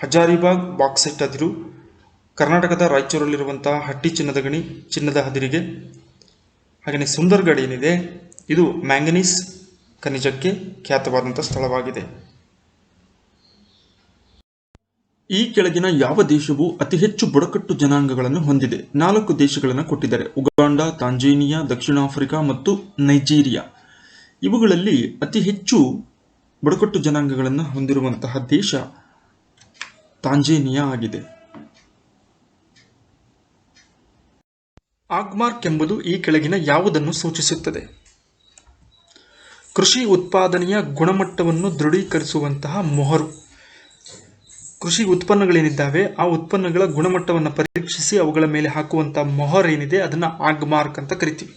ಹಜಾರಿಬಾಗ್ ಬಾಕ್ಸೈಟ್ ಅದಿರು. ಕರ್ನಾಟಕದ ರಾಯಚೂರಲ್ಲಿರುವಂತಹ ಹಟ್ಟಿ ಚಿನ್ನದ ಗಣಿ, ಚಿನ್ನದ ಅದಿರಿಗೆ. ಹಾಗೆಯೇ ಸುಂದರ್ಗಢ ಏನಿದೆ ಇದು ಮ್ಯಾಂಗನೀಸ್ ಖನಿಜಕ್ಕೆ ಖ್ಯಾತವಾದಂಥ ಸ್ಥಳವಾಗಿದೆ. ಈ ಕೆಳಗಿನ ಯಾವ ದೇಶವು ಅತಿ ಹೆಚ್ಚು ಬುಡಕಟ್ಟು ಜನಾಂಗಗಳನ್ನು ಹೊಂದಿದೆ? 4 ದೇಶಗಳನ್ನು ಕೊಟ್ಟಿದ್ದಾರೆ. ಉಗಾಂಡ, ತಾಂಜೇನಿಯಾ, ದಕ್ಷಿಣ ಆಫ್ರಿಕಾ ಮತ್ತು ನೈಜೀರಿಯಾ. ಇವುಗಳಲ್ಲಿ ಅತಿ ಹೆಚ್ಚು ಬುಡಕಟ್ಟು ಜನಾಂಗಗಳನ್ನು ಹೊಂದಿರುವಂತಹ ದೇಶ ತಾಂಜೇನಿಯಾ ಆಗಿದೆ. ಆಗ್ಮಾರ್ಕ್ ಎಂಬುದು ಈ ಕೆಳಗಿನ ಯಾವುದನ್ನು ಸೂಚಿಸುತ್ತದೆ? ಕೃಷಿ ಉತ್ಪಾದನೆಯ ಗುಣಮಟ್ಟವನ್ನು ದೃಢೀಕರಿಸುವಂತಹ ಮೊಹರು. ಕೃಷಿ ಉತ್ಪನ್ನಗಳೇನಿದ್ದಾವೆ ಆ ಉತ್ಪನ್ನಗಳ ಗುಣಮಟ್ಟವನ್ನು ಪರೀಕ್ಷಿಸಿ ಅವುಗಳ ಮೇಲೆ ಹಾಕುವಂಥ ಮೊಹರ್ ಏನಿದೆ ಅದನ್ನು ಆಗ್ಮಾರ್ಕ್ ಅಂತ ಕರಿತೀವಿ.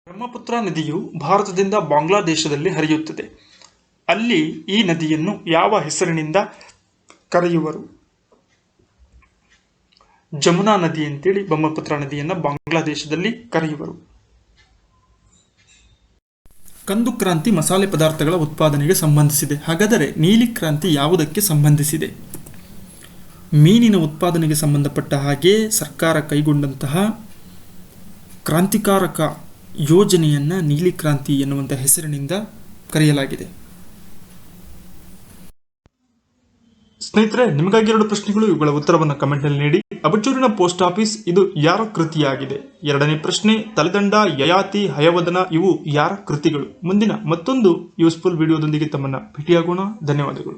ಬ್ರಹ್ಮಪುತ್ರ ನದಿಯು ಭಾರತದಿಂದ ಬಾಂಗ್ಲಾದೇಶದಲ್ಲಿ ಹರಿಯುತ್ತದೆ. ಅಲ್ಲಿ ಈ ನದಿಯನ್ನು ಯಾವ ಹೆಸರಿನಿಂದ ಕರೆಯುವರು? ಜಮುನಾ ನದಿ ಅಂತೇಳಿ ಬ್ರಹ್ಮಪುತ್ರ ನದಿಯನ್ನು ಬಾಂಗ್ಲಾದೇಶದಲ್ಲಿ ಕರೆಯುವರು. ಕಂದು ಕ್ರಾಂತಿ ಮಸಾಲೆ ಪದಾರ್ಥಗಳ ಉತ್ಪಾದನೆಗೆ ಸಂಬಂಧಿಸಿದೆ. ಹಾಗಾದರೆ ನೀಲಿ ಕ್ರಾಂತಿ ಯಾವುದಕ್ಕೆ ಸಂಬಂಧಿಸಿದೆ? ಮೀನಿನ ಉತ್ಪಾದನೆಗೆ ಸಂಬಂಧಪಟ್ಟ ಹಾಗೆ ಸರ್ಕಾರ ಕೈಗೊಂಡಂತಹ ಕ್ರಾಂತಿಕಾರಕ ಯೋಜನೆಯನ್ನು ನೀಲಿ ಕ್ರಾಂತಿ ಎನ್ನುವಂಥ ಹೆಸರಿನಿಂದ ಕರೆಯಲಾಗಿದೆ. ಸ್ನೇಹಿತರೆ, ನಿಮಗಾಗಿ 2 ಪ್ರಶ್ನೆಗಳು. ಇವುಗಳ ಉತ್ತರವನ್ನು ಕಮೆಂಟ್ನಲ್ಲಿ ನೀಡಿ. ಅಬಚೂರಿನ ಪೋಸ್ಟ್ ಆಫೀಸ್ ಇದು ಯಾರ ಕೃತಿಯಾಗಿದೆ? 2ನೇ ಪ್ರಶ್ನೆ, ತಲೆದಂಡ, ಯಯಾತಿ, ಹಯವದನ ಇವು ಯಾರ ಕೃತಿಗಳು? ಮುಂದಿನ ಮತ್ತೊಂದು ಯೂಸ್ಫುಲ್ ವಿಡಿಯೋದೊಂದಿಗೆ ತಮ್ಮನ್ನ ಭೇಟಿಯಾಗೋಣ. ಧನ್ಯವಾದಗಳು.